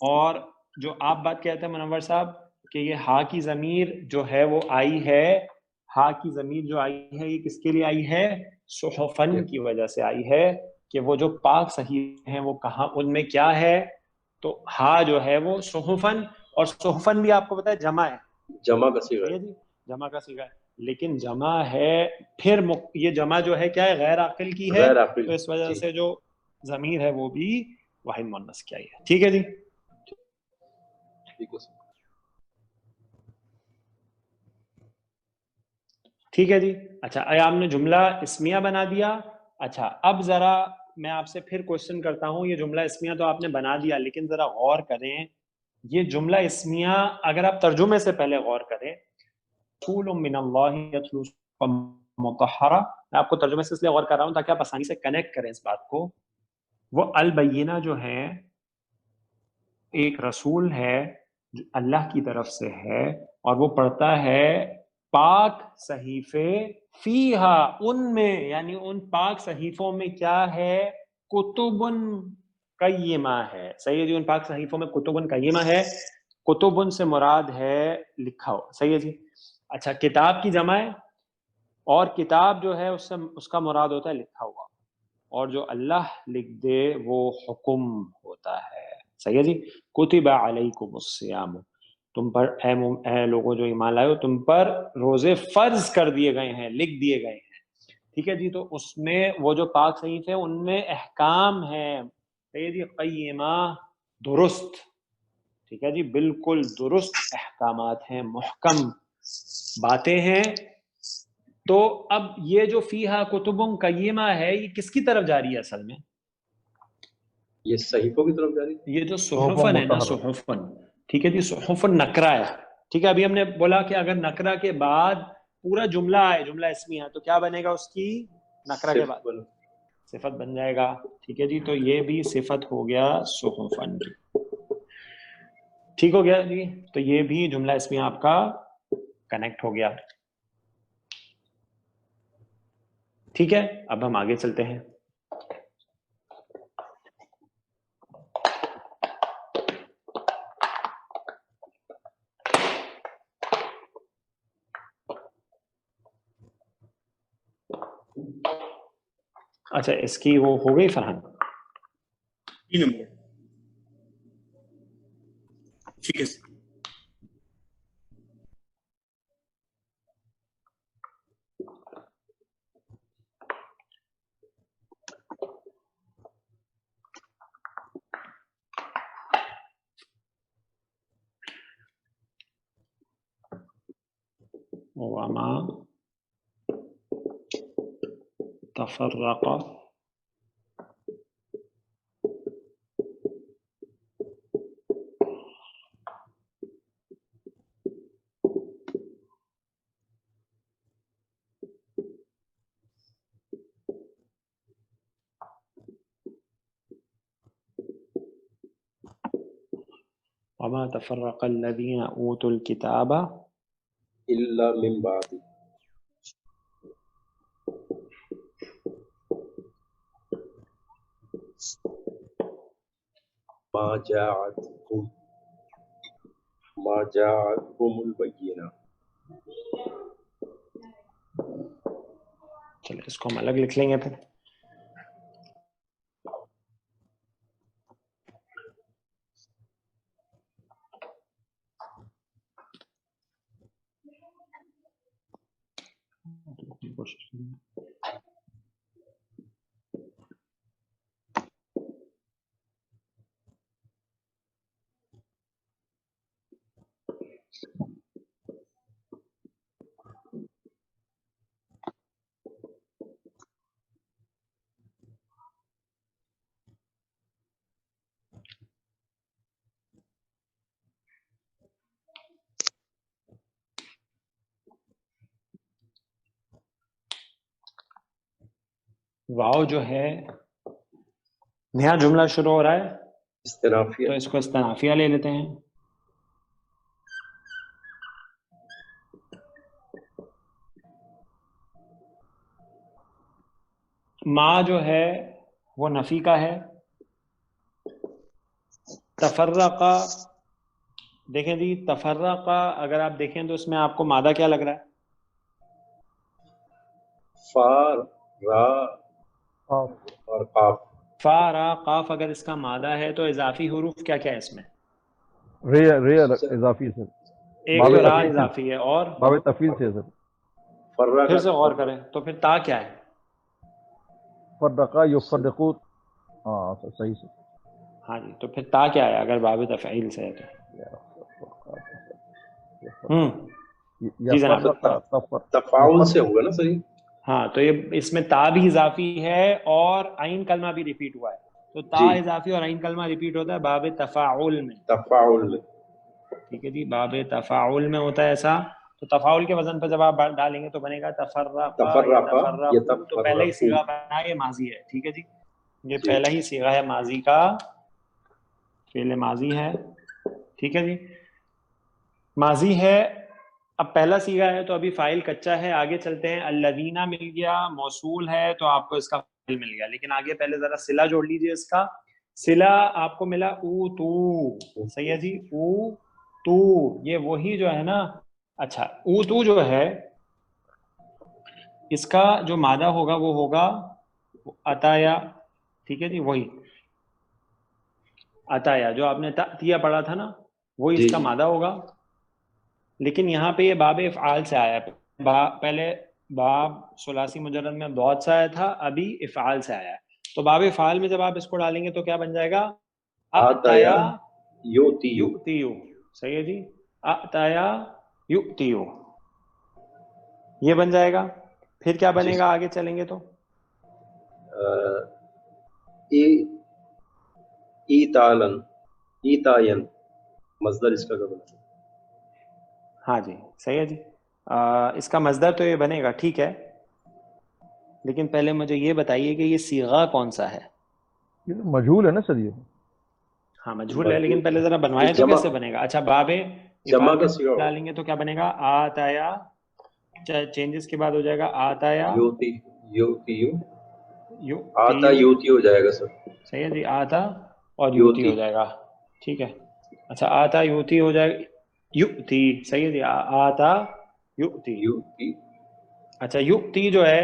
A: اور جو آپ بات کہتے ہیں منور صاحب کہ یہ ہا کی ضمیر جو ہے وہ آئی ہے، ہا کی ضمیر جو آئی ہے یہ کس کے لیے آئی ہے؟ صحفن کی وجہ سے آئی ہے کہ وہ جو پاک صحیح ہیں وہ کہاں، ان میں کیا ہے؟ تو ہا جو ہے وہ صحفن، اور صحفن بھی آپ کو پتہ ہے جمع ہے،
C: جمع کا صیغہ
A: صحیح ہے جی، جمع کا صیغہ ہے. لیکن جمع ہے پھر یہ جمع جو ہے کیا ہے؟ غیر عاقل کی ہے،
C: غیر عاقل.
A: تو اس وجہ سے جو ضمیر ہے وہ بھی واحد مؤنث کی آئی ہے. ٹھیک ہے جی. ٹھیک ہے جی. اچھا آپ نے جملہ اسمیہ بنا دیا. اچھا اب ذرا میں آپ سے پھر کوشچن کرتا ہوں، یہ جملہ اسمیہ تو آپ نے بنا دیا لیکن ذرا غور کریں، یہ جملہ اسمیہ اگر آپ ترجمے سے پہلے غور کریں، رسول من اللہ یتلو مطہرہ، میں آپ کو ترجمے سے اس لیے غور کر رہا ہوں تاکہ آپ آسانی سے کنیکٹ کریں اس بات کو. وہ البینہ جو ہے ایک رسول ہے جو اللہ کی طرف سے ہے، اور وہ پڑھتا ہے پاک صحیفے فیہا، ان میں، یعنی ان پاک صحیفوں میں کیا ہے؟ کتبن قیمہ ہے. صحیح ہے جی. ان پاک صحیفوں میں کتبن قیمہ ہے. کتبن سے مراد ہے لکھا ہو. صحیح ہے جی. اچھا کتاب کی جمع ہے، اور کتاب جو ہے اس کا مراد ہوتا ہے لکھا ہوا، اور جو اللہ لکھ دے وہ حکم ہوتا ہے. صحیح ہے جی. کتب علیکم الصیام، تم پر اے لوگوں جو ایمان لائے ہو، تم پر روزے فرض کر دیے گئے ہیں، لکھ دیے گئے ہیں. ٹھیک ہے جی. تو اس میں وہ جو پاک صحیفے ہیں ان میں احکام ہیں. صحیح ہے جی. قیمہ درست. ٹھیک ہے جی. بالکل درست احکامات ہیں، محکم باتیں ہیں. تو اب یہ جو فیہا کتب قیمہ ہے یہ کس کی طرف جاری ہے اصل میں؟
C: یہ صحیفوں کی طرف جاری.
A: یہ جو صحفن ہے نا، صحفن، ٹھیک ہے جی، صحفن نکرہ ہے. ٹھیک ہے. ابھی ہم نے بولا کہ اگر نکرہ کے بعد پورا جملہ آئے، جملہ اسمیہ، تو کیا بنے گا اس کی؟ نکرہ کے بعد صفت بن جائے گا. ٹھیک ہے جی. تو یہ بھی صفت ہو گیا صحفن کی. ٹھیک ہو گیا جی. تو یہ بھی جملہ اسمیہ آپ کا کنیکٹ ہو گیا. ٹھیک ہے. اب ہم آگے چلتے ہیں. اچھا اس کی وہ ہو گئی فرحان؟
F: 3 نمبر. ٹھیک ہے.
A: وما تفرق وما تفرق الذين اوتوا الكتاب
C: الا من بعد ما جاءتهم ما جاءتهم البینہ.
A: چلے اس کو ہم الگ لکھ لیں گے پھر. واو جو ہے نیا جملہ شروع ہو رہا ہے
C: استنافیہ.
A: تو اس کو استنافیہ لے لیتے ہیں. ما جو ہے وہ نفی کا ہے. تفرقہ دیکھیں جی، تفرقہ اگر آپ دیکھیں تو اس میں آپ کو مادہ کیا لگ رہا ہے؟
C: فا را اور قاف.
A: فا را قاف اگر اس کا مادہ ہے تو اضافی حروف کیا کیا ہے اس میں؟
D: رے اضافی ہے سر.
A: ایک تو را اضافی ہے اور
D: باب تفیل سے ہے سر.
C: فرقہ
A: پھر سے غور کریں تو پھر تا کیا ہے؟
D: فرقہ یفرقو. ہاں سر صحیح سے.
A: ہاں جی، تو پھر تا کیا ہے اگر باب تفعیل سے ہے تو؟ جی جناب.
C: تفاعل سے ہوگا نا صحیح.
A: ہاں تو یہ اس میں تا بھی اضافی ہے اور عین کلمہ بھی ریپیٹ ہوا ہے، تو تا اضافی اور عین کلمہ ریپیٹ ہوتا ہے باب تفاعل میں.
C: تفاعل،
A: ٹھیک ہے جی، باب تفاعل میں ہوتا ہے ایسا. تو تفاعل کے وزن پہ جب آپ ڈالیں گے تو بنے گا تفرقا. تو پہلا ہی صیغہ بنا یہ ماضی ہے. ٹھیک ہے جی، یہ پہلا ہی صیغہ ہے ماضی کا، فعل ماضی ہے. ٹھیک ہے جی، ماضی ہے. اب پہلا صیغہ ہے تو ابھی فاعل کچا ہے. آگے چلتے ہیں. الذین مل گیا، موصول ہے تو آپ کو اس کا فاعل مل گیا، لیکن آگے پہلے ذرا صلہ جوڑ لیجئے. اس کا صلہ آپ کو ملا او تو. صحیح ہے جی، او تو یہ وہی جو ہے نا. اچھا، او تو جو ہے اس کا جو مادہ ہوگا وہ ہوگا عطایا. ٹھیک ہے جی، وہی عطایا جو آپ نے تیا پڑھا تھا نا، وہی اس کا مادہ ہوگا. لیکن یہاں پہ یہ باب افعال سے آیا ہے. پہلے باب ثلاثی مجرد میں ضاد سے آیا تھا، ابھی افعال سے آیا ہے. تو باب افعال میں جب آپ اس کو ڈالیں گے تو کیا بن جائے گا؟ اعطایا یؤتیو. صحیح ہے جی، اعطایا یؤتیو یہ بن جائے گا. پھر کیا بنے گا آگے چلیں گے تو؟
C: ایتاین مصدر اس کا کیا بنا؟
A: ہاں جی صحیح ہے جی، اس کا مصدر تو یہ بنے گا. ٹھیک ہے، لیکن پہلے مجھے یہ بتائیے کہ یہ صیغہ کون سا ہے؟
D: مجہول ہے نا سر یہ.
A: ہاں مجہول ہے، لیکن پہلے ذرا بنوائے تو کیسے بنے گا؟ اچھا، باب
C: جمع کا صیغہ
A: ڈالیں گے تو کیا بنے گا؟ آتایا، چینجز کے بعد ہو جائے گا آتایا
C: یوتی آتا یوتی ہو جائے گا سر.
A: صحیح ہے جی، آتا اور یوتی ہو جائے گا. ٹھیک ہے، اچھا آتا یوتی ہو جائے گا. یؤتی صحیح ہے جی، آتا یؤتی. اچھا یؤتی جو ہے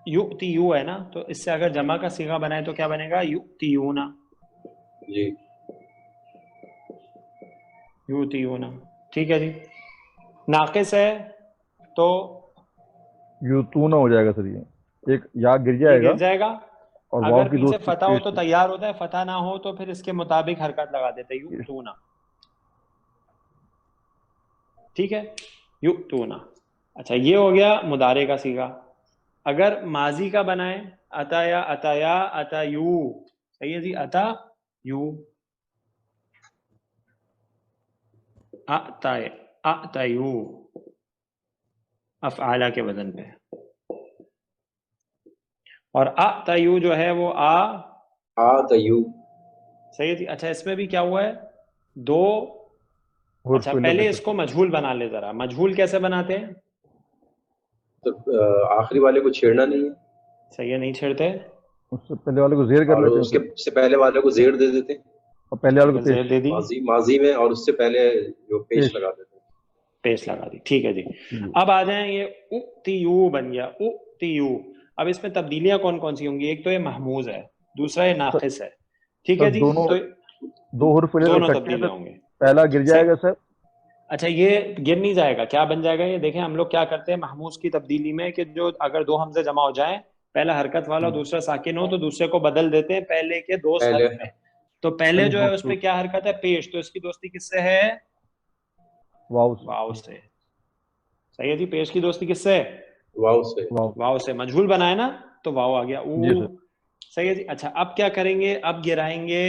A: یؤتی یو ہے نا، تو اس سے اگر جمع کا صیغہ بنائے تو کیا بنے گا؟ یؤتیونا.
C: جی
A: یؤتیونا. ٹھیک ہے جی، ناقص ہے تو
D: یوتونا ہو جائے گا سر. یہ ایک یا گر جائے گا اور واو
A: اگر
D: کی
A: پیچھے
D: دوسری
A: فتح ہو تو تیار ہوتا ہے، فتح نہ ہو تو پھر اس کے مطابق حرکت لگا دیتے ہیں یؤتونا. ٹھیک ہے، یؤتونا. اچھا یہ ہو گیا مضارع کا صیغہ. اگر ماضی کا بنائے عطایا عطایا عطایو. صحیح ہے جی، عطا یو اعطیو افعالہ کے وزن پہ. اور اعطیو جو ہے وہ
C: آتیو.
A: صحیح ہے جی. اچھا اس میں بھی کیا ہوا ہے؟ دو. اچھا پہلے اس کو مجہول بنا لے ذرا. مجہول کیسے بناتے ہیں؟
C: تو آخری والے کو چھیڑنا نہیں ہے.
A: صحیح ہے، نہیں چھیڑتے.
D: اس سے پہلے والے کو زیر کر لیتے ہیں،
C: اس کے سے پہلے والے کو زیر دے دیتے ہیں.
D: اور پہلے والے کو
A: زیر دے دی
C: ماضی میں، اور اس سے پہلے جو پیش لگا دیتے ہیں،
A: پیش لگا دی. ٹھیک ہے جی. اب آ جائیں یہ اُؤْتِیُو بن گیا اُؤْتِیُو. اب اس میں تبدیلیاں کون کون سی ہوں گی؟ ایک تو یہ محموز ہے، دوسرا یہ ناقص ہے. ٹھیک ہے جی. تو
D: دو حروف
A: دونوں تبدیلیاں ہوں گے.
D: پہلا گر جائے گا سر.
A: اچھا یہ گر نہیں جائے گا، کیا بن جائے گا یہ دیکھیں. ہم لوگ کیا کرتے ہیں محموز کی تبدیلی میں کہ جو اگر دو حمزے جمع ہو جائیں، پہلا حرکت والا دوسرا ساکن ہو، تو دوسرے کو بدل دیتے ہیں پہلے کے دو حرف میں. تو پہلے جو ہے اس پہ کیا حرکت ہے؟ پیش. تو اس کی دوستی کس سے ہے؟ واو سے. صحیح ہے جی. پیش کی دوستی کس سے؟ واو سے. مجہول بنائے نا تو واو آ گیا. صحیح ہے جی. اچھا اب کیا کریں گے؟ اب گرائیں گے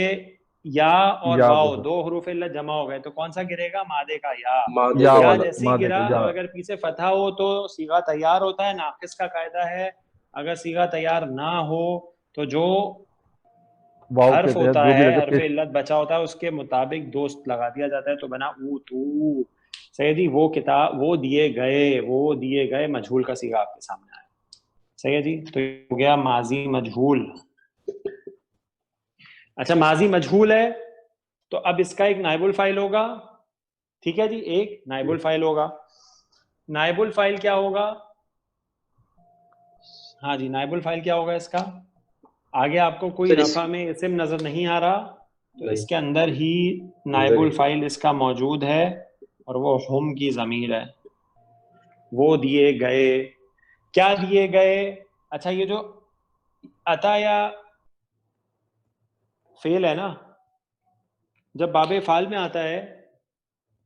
A: یا اور واو، دو حروف علت جمع ہو گئے تو کون سا گرے گا؟ مادے کا یا. یا جیسے ہی گرا، اگر پیچھے فتحہ ہو تو صیغہ تیار ہوتا ہے. ناقص کا قاعدہ ہے اگر صیغہ تیار نہ ہو تو جو حرف ہوتا ہے، حرف علت بچا ہوتا ہے، اس کے مطابق دوست لگا دیا جاتا ہے تو بنا او تو. صحیح جی. وہ کتاب، وہ دیے گئے مجہول کا صیغہ آپ کے سامنے آیا. صحیح ہے جی. تو ہو گیا ماضی مجہول. اچھا ماضی مجہول ہے تو اب اس کا ایک نائب الفاعل ہوگا. ٹھیک ہے جی. ایک نائب الفاعل ہوگا. نائب الفاعل کیا ہوگا؟ ہاں جی نائب الفاعل کیا ہوگا اس کا؟ آگے آپ کو کوئی رفع میں اسم نظر نہیں آ رہا تو اس کے اندر ہی نائب الفاعل اس کا موجود ہے اور وہ ہم کی ضمیر ہے. وہ دیے گئے. کیا دیے گئے؟ اچھا یہ جو عطا یا فعل ہے نا، جب باب فعل میں آتا ہے،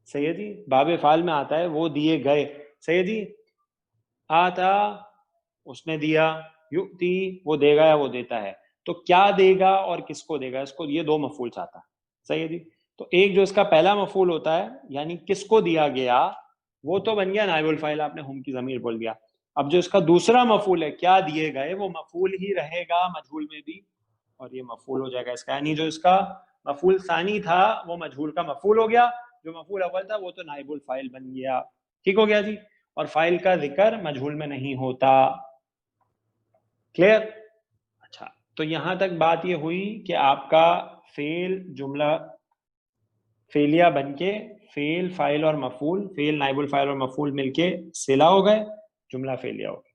A: صحیح ہے جی، باب فعل میں آتا ہے وہ دیے گئے. صحیح ہے جی. آتا اس نے دیا، یؤتی وہ دے گا یا وہ دیتا ہے. تو کیا دے گا اور کس کو دے گا، اس کو یہ دو مفعول چاہتا ہے. صحیح ہے جی. تو ایک جو اس کا پہلا مفعول ہوتا ہے یعنی کس کو دیا گیا، وہ تو بن گیا نائب الفاعل، آپ نے ہم کی ضمیر بول دیا. اب جو اس کا دوسرا مفعول ہے کیا دیے گئے، وہ مفعول ہی رہے گا مجہول میں بھی، اور یہ مفعول ہو جائے گا اس کا. یعنی جو اس کا مفعول ثانی تھا وہ مجہول کا مفعول ہو گیا، جو مفعول اول تھا وہ تو نائب الفاعل بن گیا. ٹھیک ہو گیا جی. اور فاعل کا ذکر مجہول میں نہیں ہوتا. کلیئر؟ اچھا تو یہاں تک بات یہ ہوئی کہ آپ کا فعل جملہ فعلیہ بن کے فعل، فاعل اور مفعول، فعل نائب الفاعل اور مفعول مل کے صلہ ہو گئے، جملہ فعلیہ ہو گیا.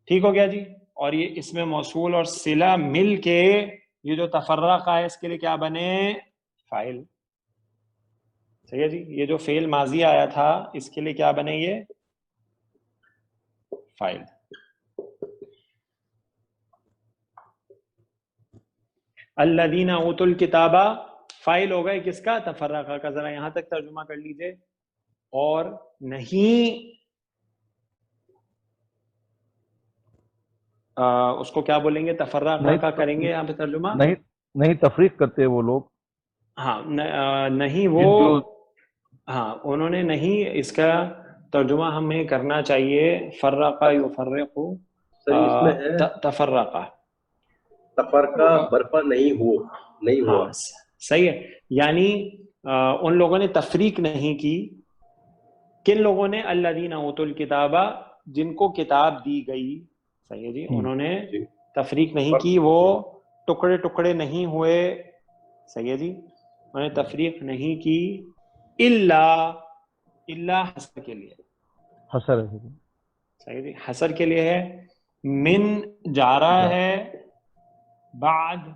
A: ٹھیک ہو گیا جی. اور یہ اس میں موصول اور صلہ مل کے یہ جو تفرقہ ہے اس کے لیے کیا بنے؟ فاعل. صحیح ہے جی. یہ جو فعل ماضی آیا تھا اس کے لیے کیا بنے؟ یہ فاعل. الذین اوتوا الکتاب فاعل ہو گئے کس کا؟ تفرقہ کا. ذرا یہاں تک ترجمہ کر لیجئے. اور نہیں اس کو کیا بولیں گے؟ تفرقہ کا کریں گے یہاں پہ ترجمہ.
D: نہیں تفریق کرتے وہ لوگ.
A: ہاں نہیں وہ، ہاں انہوں نے نہیں، اس کا ترجمہ ہمیں کرنا چاہیے فرقہ یفرق تفرقہ.
C: تفرقہ برپا نہیں ہوا.
A: صحیح ہے. یعنی ان لوگوں نے تفریق نہیں کی. کن لوگوں نے؟ الذین اوتوا الکتاب، جن کو کتاب دی گئی. صحیح ہے جی. انہوں نے تفریق نہیں کی، وہ ٹکڑے ٹکڑے نہیں ہوئے. صحیح ہے جی. انہوں نے تفریق نہیں کی الا حسر کے لیے.
D: حسر.
A: صحیح جی. حسر کے لیے ہے. من جارہ ہے، بعد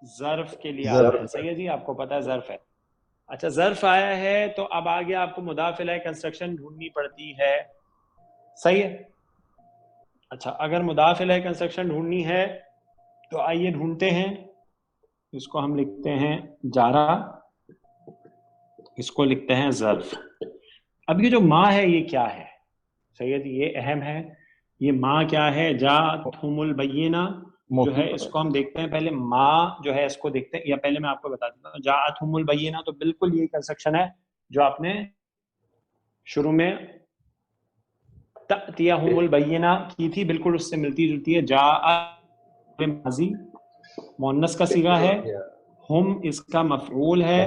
A: ظرف کے لیے آیا ہے. صحیح ہے جی. آپ کو پتا ہے ظرف ہے. اچھا ظرف آیا ہے تو اب آگے آپ کو مضاف الیہ کنسٹرکشن ڈھونڈنی پڑتی ہے. صحیح ہے. اچھا اگر مضاف الیہ کنسٹرکشن ڈھونڈنی ہے تو آئیے ڈھونڈتے ہیں. اس کو ہم لکھتے ہیں جارہ، اس کو لکھتے ہیں ظرف. اب یہ جو ما ہے یہ کیا ہے؟ صحیح ہے جی. یہ اہم ہے. یہ ما کیا ہے؟ جاءتہم البینہ جو ہے اس کو ہم دیکھتے ہیں. پہلے ما جو ہے اس کو دیکھتے ہیں، یا پہلے میں آپ کو بتا دیتا ہوں. جاءتہم البینہ تو بالکل یہی کنسٹرکشن ہے جو آپ نے شروع میں تأتیہم البینہ کی تھی، بالکل اس سے ملتی جلتی ہے. جاء ماضی مؤنث کا صیغہ ہے، ہم اس کا مفعول ہے،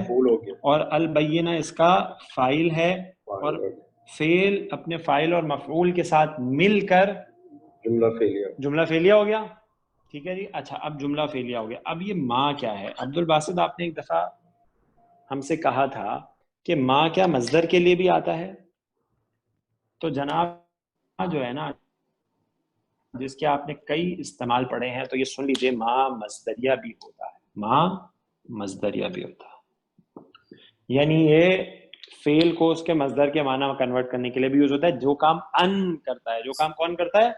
A: اور البینہ اس کا فاعل ہے. اور فعل اپنے فاعل اور مفعول کے ساتھ مل کر جملہ فعلیہ ہو گیا. ٹھیک ہے جی. اچھا اب جملہ فعلیہ ہو گیا. اب یہ ما کیا ہے؟ عبد الباسط آپ نے ایک دفعہ ہم سے کہا تھا کہ ما کیا مصدر کے لیے بھی آتا ہے؟ تو جناب جو ہے نا جس کے آپ نے کئی استعمال پڑھے ہیں تو یہ سن لیجئے، ما مصدریہ بھی ہوتا ہے، ما مصدریہ بھی ہوتا ہے، یعنی یہ فعل کو اس کے مصدر کے معنی میں کنورٹ کرنے کے لیے بھی یوز ہوتا ہے. جو کام ان کرتا ہے، جو کام کون کرتا ہے؟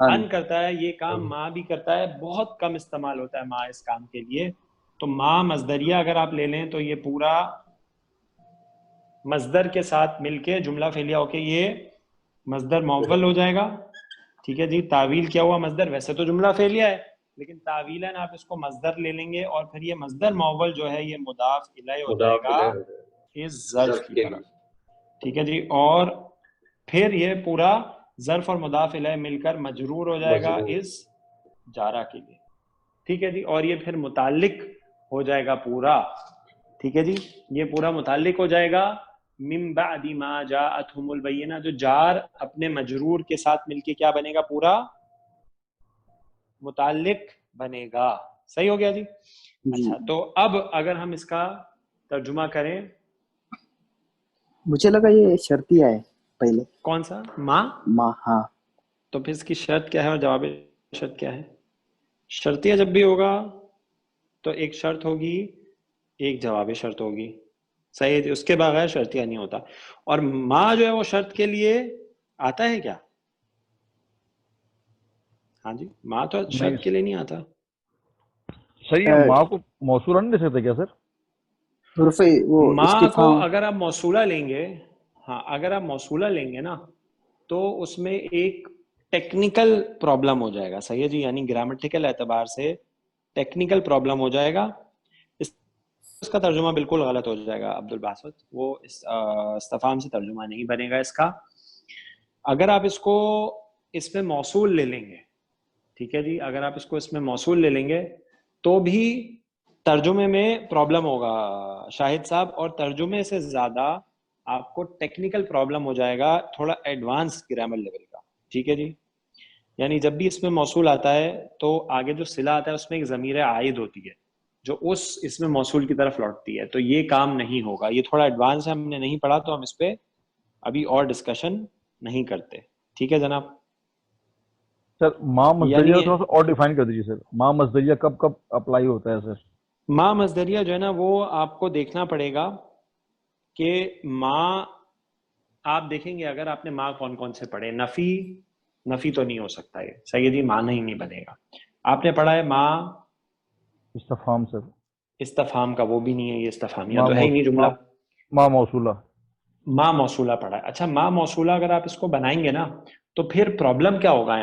A: ان کرتا ہے، یہ کام ما بھی کرتا ہے. بہت کم استعمال ہوتا ہے ما اس کام کے لیے. تو ما مصدریہ اگر آپ لے لیں تو یہ پورا مصدر کے ساتھ مل کے جملہ فعلیہ ہو کے یہ مصدر مؤول ہو جائے گا. ٹھیک ہے جی، تعویل کیا ہوا مصدر، ویسے تو جملہ فعلیہ ہے لیکن تعویلاً آپ اس کو مصدر لے لیں گے اور پھر یہ مصدر مؤول جو ہے یہ مضاف الیہ ہو جائے گا اس ظرف کی طرف. ٹھیک ہے جی، اور پھر یہ پورا ظرف اور مضاف الیہ مل کر مجرور ہو جائے گا اس جارہ کے لیے. ٹھیک ہے جی، اور یہ پھر متعلق ہو جائے گا پورا. ٹھیک ہے جی، یہ پورا متعلق ہو جائے گا من بعد ما جاءتهم البینہ، جو جار اپنے مجرور کے ساتھ مل کے کیا بنے گا؟ پورا متعلق بنے گا. صحیح ہو گیا جی؟ اچھا، تو اب اگر ہم اس کا ترجمہ کریں،
E: مجھے لگا یہ شرطیہ ہے پہلے.
A: کون سا؟ ما.
E: ہاں،
A: تو پھر اس کی شرط کیا ہے اور جواب شرط کیا ہے؟ شرطیہ جب بھی ہوگا تو ایک شرط ہوگی، ایک جواب شرط ہوگی. صحیح ہے، اس کے بغیر شرطیہ نہیں ہوتا. اور ما جو ہے وہ شرط کے لیے آتا ہے کیا؟ ہاں جی، ما تو شرط کے لیے نہیں آتا.
D: صحیح ہے، ماں کو موصولہ نہیں دے سکتے کیا سر؟
A: ما کو اگر آپ موصولہ لیں گے، ہاں اگر آپ موصولہ لیں گے نا تو اس میں ایک ٹیکنیکل پرابلم ہو جائے گا. صحیح ہے جی، یعنی گرامیٹیکل اعتبار سے ٹیکنیکل پرابلم ہو جائے گا. اس کا ترجمہ بالکل غلط ہو جائے گا عبد الباسط، وہ استفہام سے ترجمہ نہیں بنے گا اس کا. اگر آپ اس کو اس میں موصول لے لیں گے، ٹھیک ہے جی، اگر آپ اس کو اس میں موصول لے لیں گے تو بھی ترجمے میں پرابلم ہوگا شاہد صاحب، اور ترجمے سے زیادہ آپ کو ٹیکنیکل پرابلم ہو جائے گا، تھوڑا ایڈوانس گرامر لیول کا. ٹھیک ہے جی، یعنی جب بھی اس میں موصول آتا ہے تو آگے جو صلہ آتا ہے اس میں ایک ضمیر عائد ہوتی ہے جو اس میں موصول کی طرف لوٹتی ہے. تو یہ کام نہیں ہوگا، یہ تھوڑا ایڈوانس ہے، ہم نے نہیں پڑھا تو ہم اس پہ ابھی اور ڈسکشن نہیں کرتے. ٹھیک ہے جناب.
D: سر ماں مصدریہ
A: یعنی
D: تھوڑا سا اور ڈیفائن کر دیجیے سر، ماں مصدریہ کب کب اپلائی ہوتا ہے سر؟
A: ما مصدریہ جو ہے نا وہ آپ کو دیکھنا پڑے گا کہ ما، آپ دیکھیں گے اگر آپ نے ما کون کون سے پڑھے. نفی تو نہیں ہو سکتا یہ، صحیح جی، معنی ہی نہیں بنے گا. آپ نے پڑھا ہے ما
D: استفہام سر.
A: استفہام کا وہ بھی نہیں ہے، یہ استفہامیہ تو ہے ہی نہیں جملہ.
D: ماں موصولہ.
A: ما موصولہ پڑھا ہے. اچھا، ما موصولہ اگر آپ اس کو بنائیں گے نا تو پھر پرابلم کیا ہوگا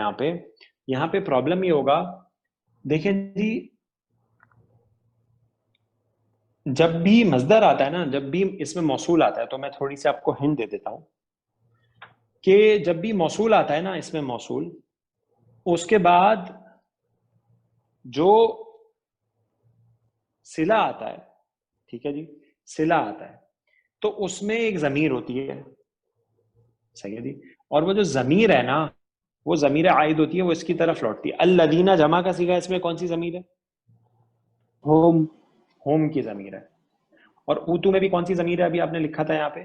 A: یہاں پہ پرابلم یہ ہوگا، دیکھیں جی جب بھی مصدر آتا ہے نا، جب بھی اس میں موصول آتا ہے، تو میں تھوڑی سی آپ کو ہنٹ دے دیتا ہوں کہ جب بھی موصول آتا ہے نا اس میں موصول، اس کے بعد جو صلہ آتا ہے، ٹھیک ہے جی، صلہ آتا ہے تو اس میں ایک ضمیر ہوتی ہے. صحیح ہے جی، اور وہ جو ضمیر ہے نا وہ ضمیر عائد ہوتی ہے، وہ اس کی طرف لوٹتی ہے. الذین جمع کا صیغہ، اس میں کون سی ضمیر ہے؟ ہوم کی ضمیر ہے. اور اوتو میں بھی کون سی ضمیر ہے؟ ابھی آپ نے لکھا تھا یہاں پہ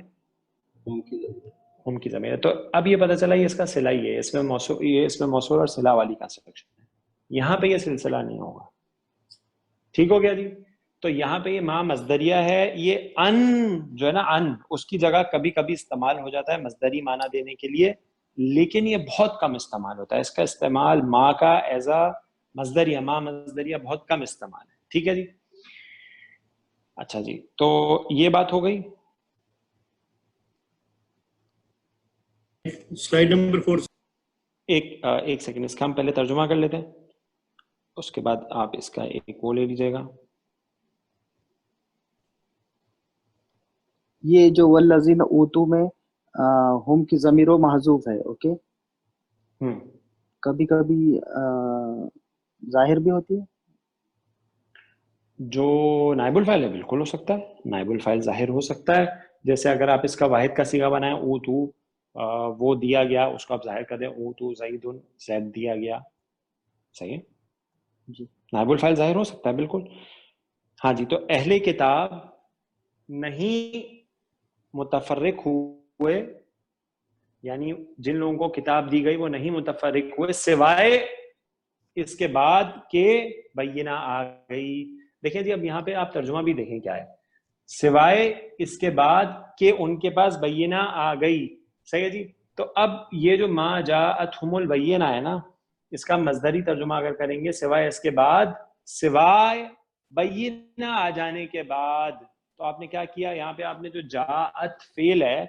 A: ہوم کی ضمیر ہے. تو اب یہ پتہ چلا یہ اس کا صلہ ہی ہے، اس میں موصول اور صلہ والی کنسٹرکشن ہے. یہاں پہ یہ سلسلہ نہیں ہوگا. ٹھیک ہو گیا جی. تو یہاں پہ یہ ما مصدریہ ہے. یہ ان جو ہے نا، ان اس کی جگہ کبھی کبھی استعمال ہو جاتا ہے مصدری معنی دینے کے لیے، لیکن یہ بہت کم استعمال ہوتا ہے. اس کا استعمال ما کا ایز اے مصدریہ، ما مصدریہ بہت کم استعمال ہے. ٹھیک ہے جی. اچھا جی، تو یہ بات ہو گئی.
F: Slide number 4.
A: ایک سیکنڈ، اس کا ہم پہلے ترجمہ کر لیتے ہیں، اس کے بعد آپ اس کا ایک وہ لے لیجیے گا.
E: یہ جو والذین اوتو میں ہم کی ضمیر و محذوف ہے، اوکے. کبھی کبھی ظاہر بھی ہوتی ہے.
A: جو نائب الفاعل ہے بالکل ہو سکتا ہے، نائب الفاعل ظاہر ہو سکتا ہے. جیسے اگر آپ اس کا واحد کا صیغہ بنائیں، اوتو وہ دیا گیا، اس کو آپ ظاہر کر دیں، اوتو زید، زید دیا گیا. صحیح ہے جی، نائب الفاعل ظاہر ہو سکتا ہے بالکل. ہاں جی، تو اہل کتاب نہیں متفرق ہوئے، یعنی جن لوگوں کو کتاب دی گئی وہ نہیں متفرق ہوئے سوائے اس کے بعد کہ بینہ آ گئی. دیکھیں جی اب یہاں پہ آپ ترجمہ بھی دیکھیں کیا ہے، سوائے اس کے بعد کہ ان کے پاس بینہ آ گئی. صحیح ہے جی. تو اب یہ جو ما جاءتہم البینہ ہے نا، اس کا مصدری ترجمہ اگر کریں گے سوائے اس کے بعد، سوائے بینہ آ جانے کے بعد، تو آپ نے کیا کیا یہاں پہ، آپ نے جو جاءت فعل ہے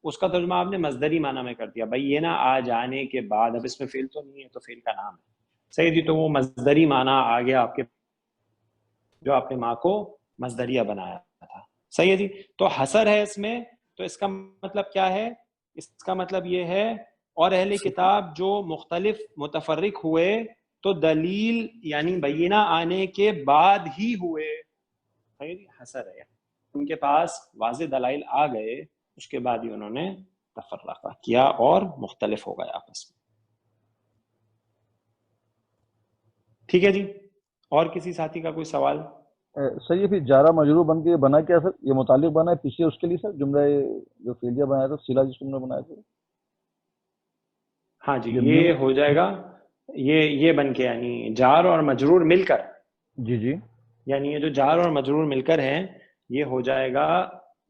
A: اس کا ترجمہ آپ نے مصدری معنی میں کر دیا، بینہ آ جانے کے بعد. اب اس میں فعل تو نہیں ہے تو فعل کا نام ہے. صحیح جی. تو وہ مصدری معنی آ گیا آپ کے، جو آپ نے ماں کو مصدریہ بنایا تھا. صحیح ہے جی. تو حصر ہے اس میں، تو اس کا مطلب کیا ہے؟ اس کا مطلب یہ ہے اور اہل کتاب جو مختلف متفرق ہوئے تو دلیل یعنی بینہ آنے کے بعد ہی ہوئے. صحیح جی. حصر ہے، ان کے پاس واضح دلائل آ گئے، اس کے بعد ہی انہوں نے تفرقہ کیا اور مختلف ہو گئے آپس میں. ٹھیک ہے جی. اور کسی ساتھی کا کوئی سوال؟
D: سر یہ پھر جارہ مجرور بن کے بنا کیا سر؟ یہ متعلق بنا ہے پیچھے اس کے لیے سر، جملہ جو فعلیہ بنایا تھا سلا جس کو ہم نے بنایا تھا.
A: ہاں جی یہ ہو جائے گا، یہ بن کے یعنی جار اور مجرور مل کر،
D: جی جی،
A: یعنی یہ جو جار اور مجرور مل کر ہیں یہ ہو جائے گا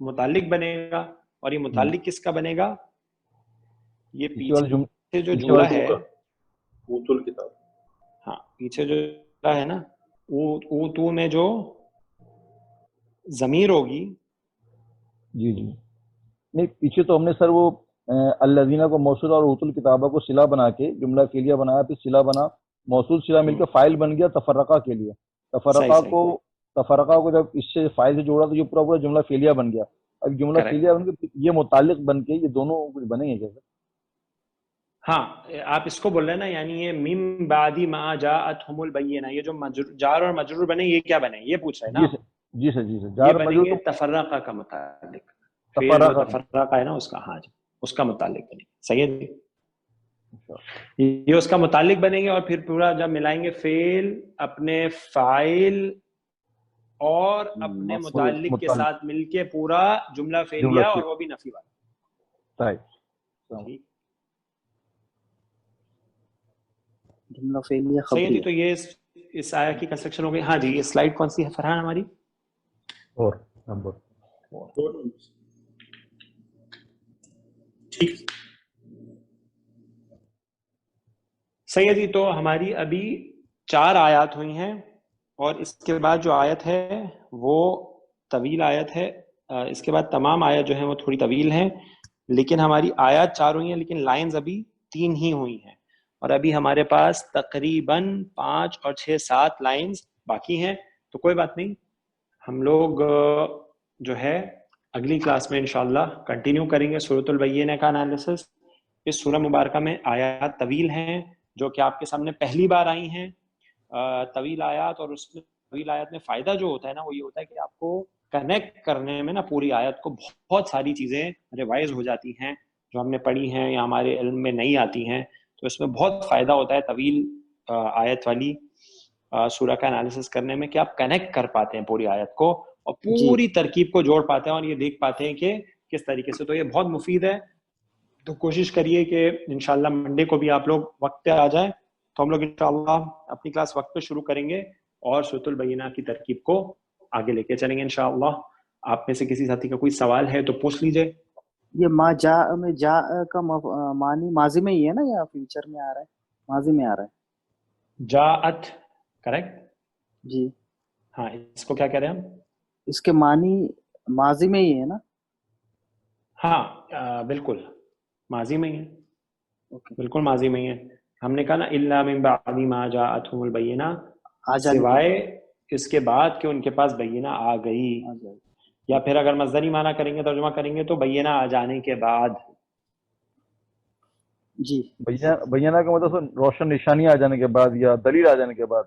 A: متعلق بنے گا. اور یہ متعلق کس کا بنے گا؟ یہ پیچھے جو جملہ ہے،
C: اوتل کتاب،
A: ہاں پیچھے جو جملہ ہے نا، اوتو میں جو ضمیر ہوگی،
D: جی جی نہیں پیچھے تو ہم نے سر وہ الذین کو موصول اور اوتل کتابہ کو صلہ بنا کے جملہ فعلیہ بنایا، پھر صلہ بنا، موصول صلہ مل کے فاعل بن گیا تفرقہ کے لیے. تفرقہ کو جب اس سے فاعل سے جوڑا تو یہ پورا جملہ فعلیہ بن گیا. اب جملہ فعلیہ بن کے یہ متعلق بن کے یہ دونوں کچھ بنے ہیں کیسے؟
A: ہاں آپ اس کو بول رہے ہیں نا، یعنی یہ من بعد ما جاءتہم البینہ، یہ جو جار اور مجرور بنے یہ کیا بنے، یہ پوچھ رہے ہیں نا.
D: جی سر، جی سر.
A: یہ بنے گے تفرقہ کا متعلق، فعل جو تفرقہ ہے نا اس کا، ہاں جی اس کا متعلق بنے گا. صحیح ہے جی. یہ اس کا متعلق بنے گے اور پھر پورا جب ملائیں گے فعل اپنے فاعل اور اپنے متعلق کے ساتھ مل کے پورا جملہ فعلیہ، اور وہ بھی نفی والا.
E: جملہ فعلیہ
A: صحیح ہے
E: خبری.
A: جی. تو یہ اس آیہ کی کنسٹرکشن ہو گئی. ہاں جی یہ سلائیڈ کون سی ہے فرحان ہماری؟
D: اور نمبر
F: ٹھیک.
A: صحیح ہے جی. تو ہماری ابھی 4 آیات ہوئی ہیں اور اس کے بعد جو آیت ہے وہ طویل آیت ہے. اس کے بعد تمام آیت جو ہیں وہ تھوڑی طویل ہیں، لیکن ہماری آیات 4 ہوئی ہیں لیکن لائنز ابھی 3 ہی ہوئی ہیں، اور ابھی ہمارے پاس تقریباً 5 اور 6 7 لائنز باقی ہیں. تو کوئی بات نہیں، ہم لوگ جو ہے اگلی کلاس میں انشاءاللہ کنٹینیو کریں گے سورۃ البینہ کا انالیسس. اس سورہ مبارکہ میں آیات طویل ہیں جو کہ آپ کے سامنے پہلی بار آئی ہیں، طویل آیات. اور اس میں طویل آیات میں فائدہ جو ہوتا ہے نا وہ یہ ہوتا ہے کہ آپ کو کنیکٹ کرنے میں نا پوری آیت کو بہت ساری چیزیں ریوائز ہو جاتی ہیں جو ہم نے پڑھی ہیں یا ہمارے علم میں نہیں آتی ہیں. تو اس میں بہت فائدہ ہوتا ہے طویل آیت والی سورہ کا انالیسس کرنے میں، کہ آپ کنیکٹ کر پاتے ہیں پوری آیت کو اور پوری ترکیب کو جوڑ پاتے ہیں اور یہ دیکھ پاتے ہیں کہ کس طریقے سے. تو یہ بہت مفید ہے. تو کوشش کریے کہ انشاءاللہ منڈے کو بھی آپ لوگ وقت پہ آ جائیں، تو ہم لوگ انشاءاللہ اپنی کلاس وقت پہ شروع کریں گے اور سورۃ البینہ کی ترکیب کو آگے لے کے چلیں گے انشاءاللہ. آپ میں سے کسی ساتھی کا کوئی سوال ہے تو پوچھ لیجئے.
E: یہ ما جا میں جا کا معنی ماضی میں ہی ہے نا یا فیوچر میں آ رہا ہے؟ ماضی میں آ رہا ہے.
A: جاءت کریکٹ.
E: جی
A: ہاں اس کو کیا کہہ رہے ہیں ہم؟
E: اس کے معنی ماضی میں ہی ہے نا؟
A: ہاں بالکل ماضی میں ہی ہے، بالکل ماضی میں ہی ہے. ہم نے کہا نا الا من بعد ما جاءتهم البینہ، سوائے اس کے بعد کہ ان کے پاس بینہ آ گئی. یا پھر اگر مصدری معنی کریں گے ترجمہ کریں گے تو بینہ آ جانے کے بعد.
E: جی
D: بینہ کا مطلب روشن نشانی آ جانے کے بعد یا دلیل آ جانے کے بعد.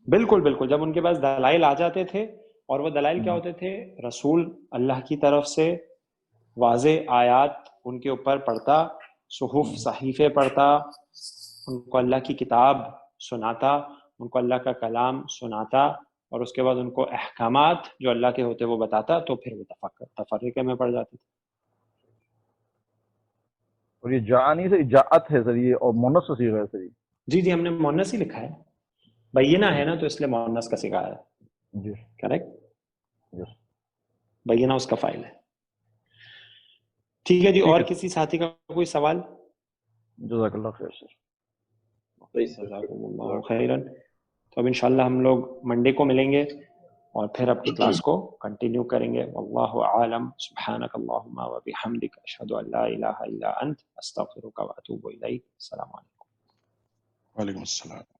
A: بالکل بالکل، جب ان کے پاس دلائل آ جاتے تھے. اور وہ دلائل کیا ہوتے تھے؟ رسول اللہ کی طرف سے واضح آیات ان کے اوپر پڑھتا، صحف صحیفے پڑھتا، ان کو اللہ کی کتاب سناتا، ان کو اللہ کا کلام سناتا اور اس کے بعد ان کو احکامات جو اللہ کے ہوتے وہ بتاتا تو پھر وہ تفرقے میں پڑ جاتے تھے.
D: اور یہ جانی سے جاعت ہے سر یہ، اور مونس کا صیغہ ہے سر یہ.
A: جی ہم نے مونس ہی لکھا ہے، بینہ ہے نا تو اس لیے مونس کا صیغہ ہے.
D: جی
A: کریکٹ، بینہ اس کا فائل ہے. ٹھیک ہے جی. اور کسی ساتھی کا کوئی سوال؟
D: جزاک اللہ خیر سر.
A: جزاکم اللہ خیرا. تو اب انشاءاللہ ہم لوگ منڈے کو ملیں گے اور پھر اپنی کلاس کو کنٹینیو کریں گے. واللہ اعلم. سبحانک اللہم و بحمدک، اشہد ان لا الہ الا انت، استغفرک و اتوب الیک. السلام علیکم.
B: وعلیکم السلام.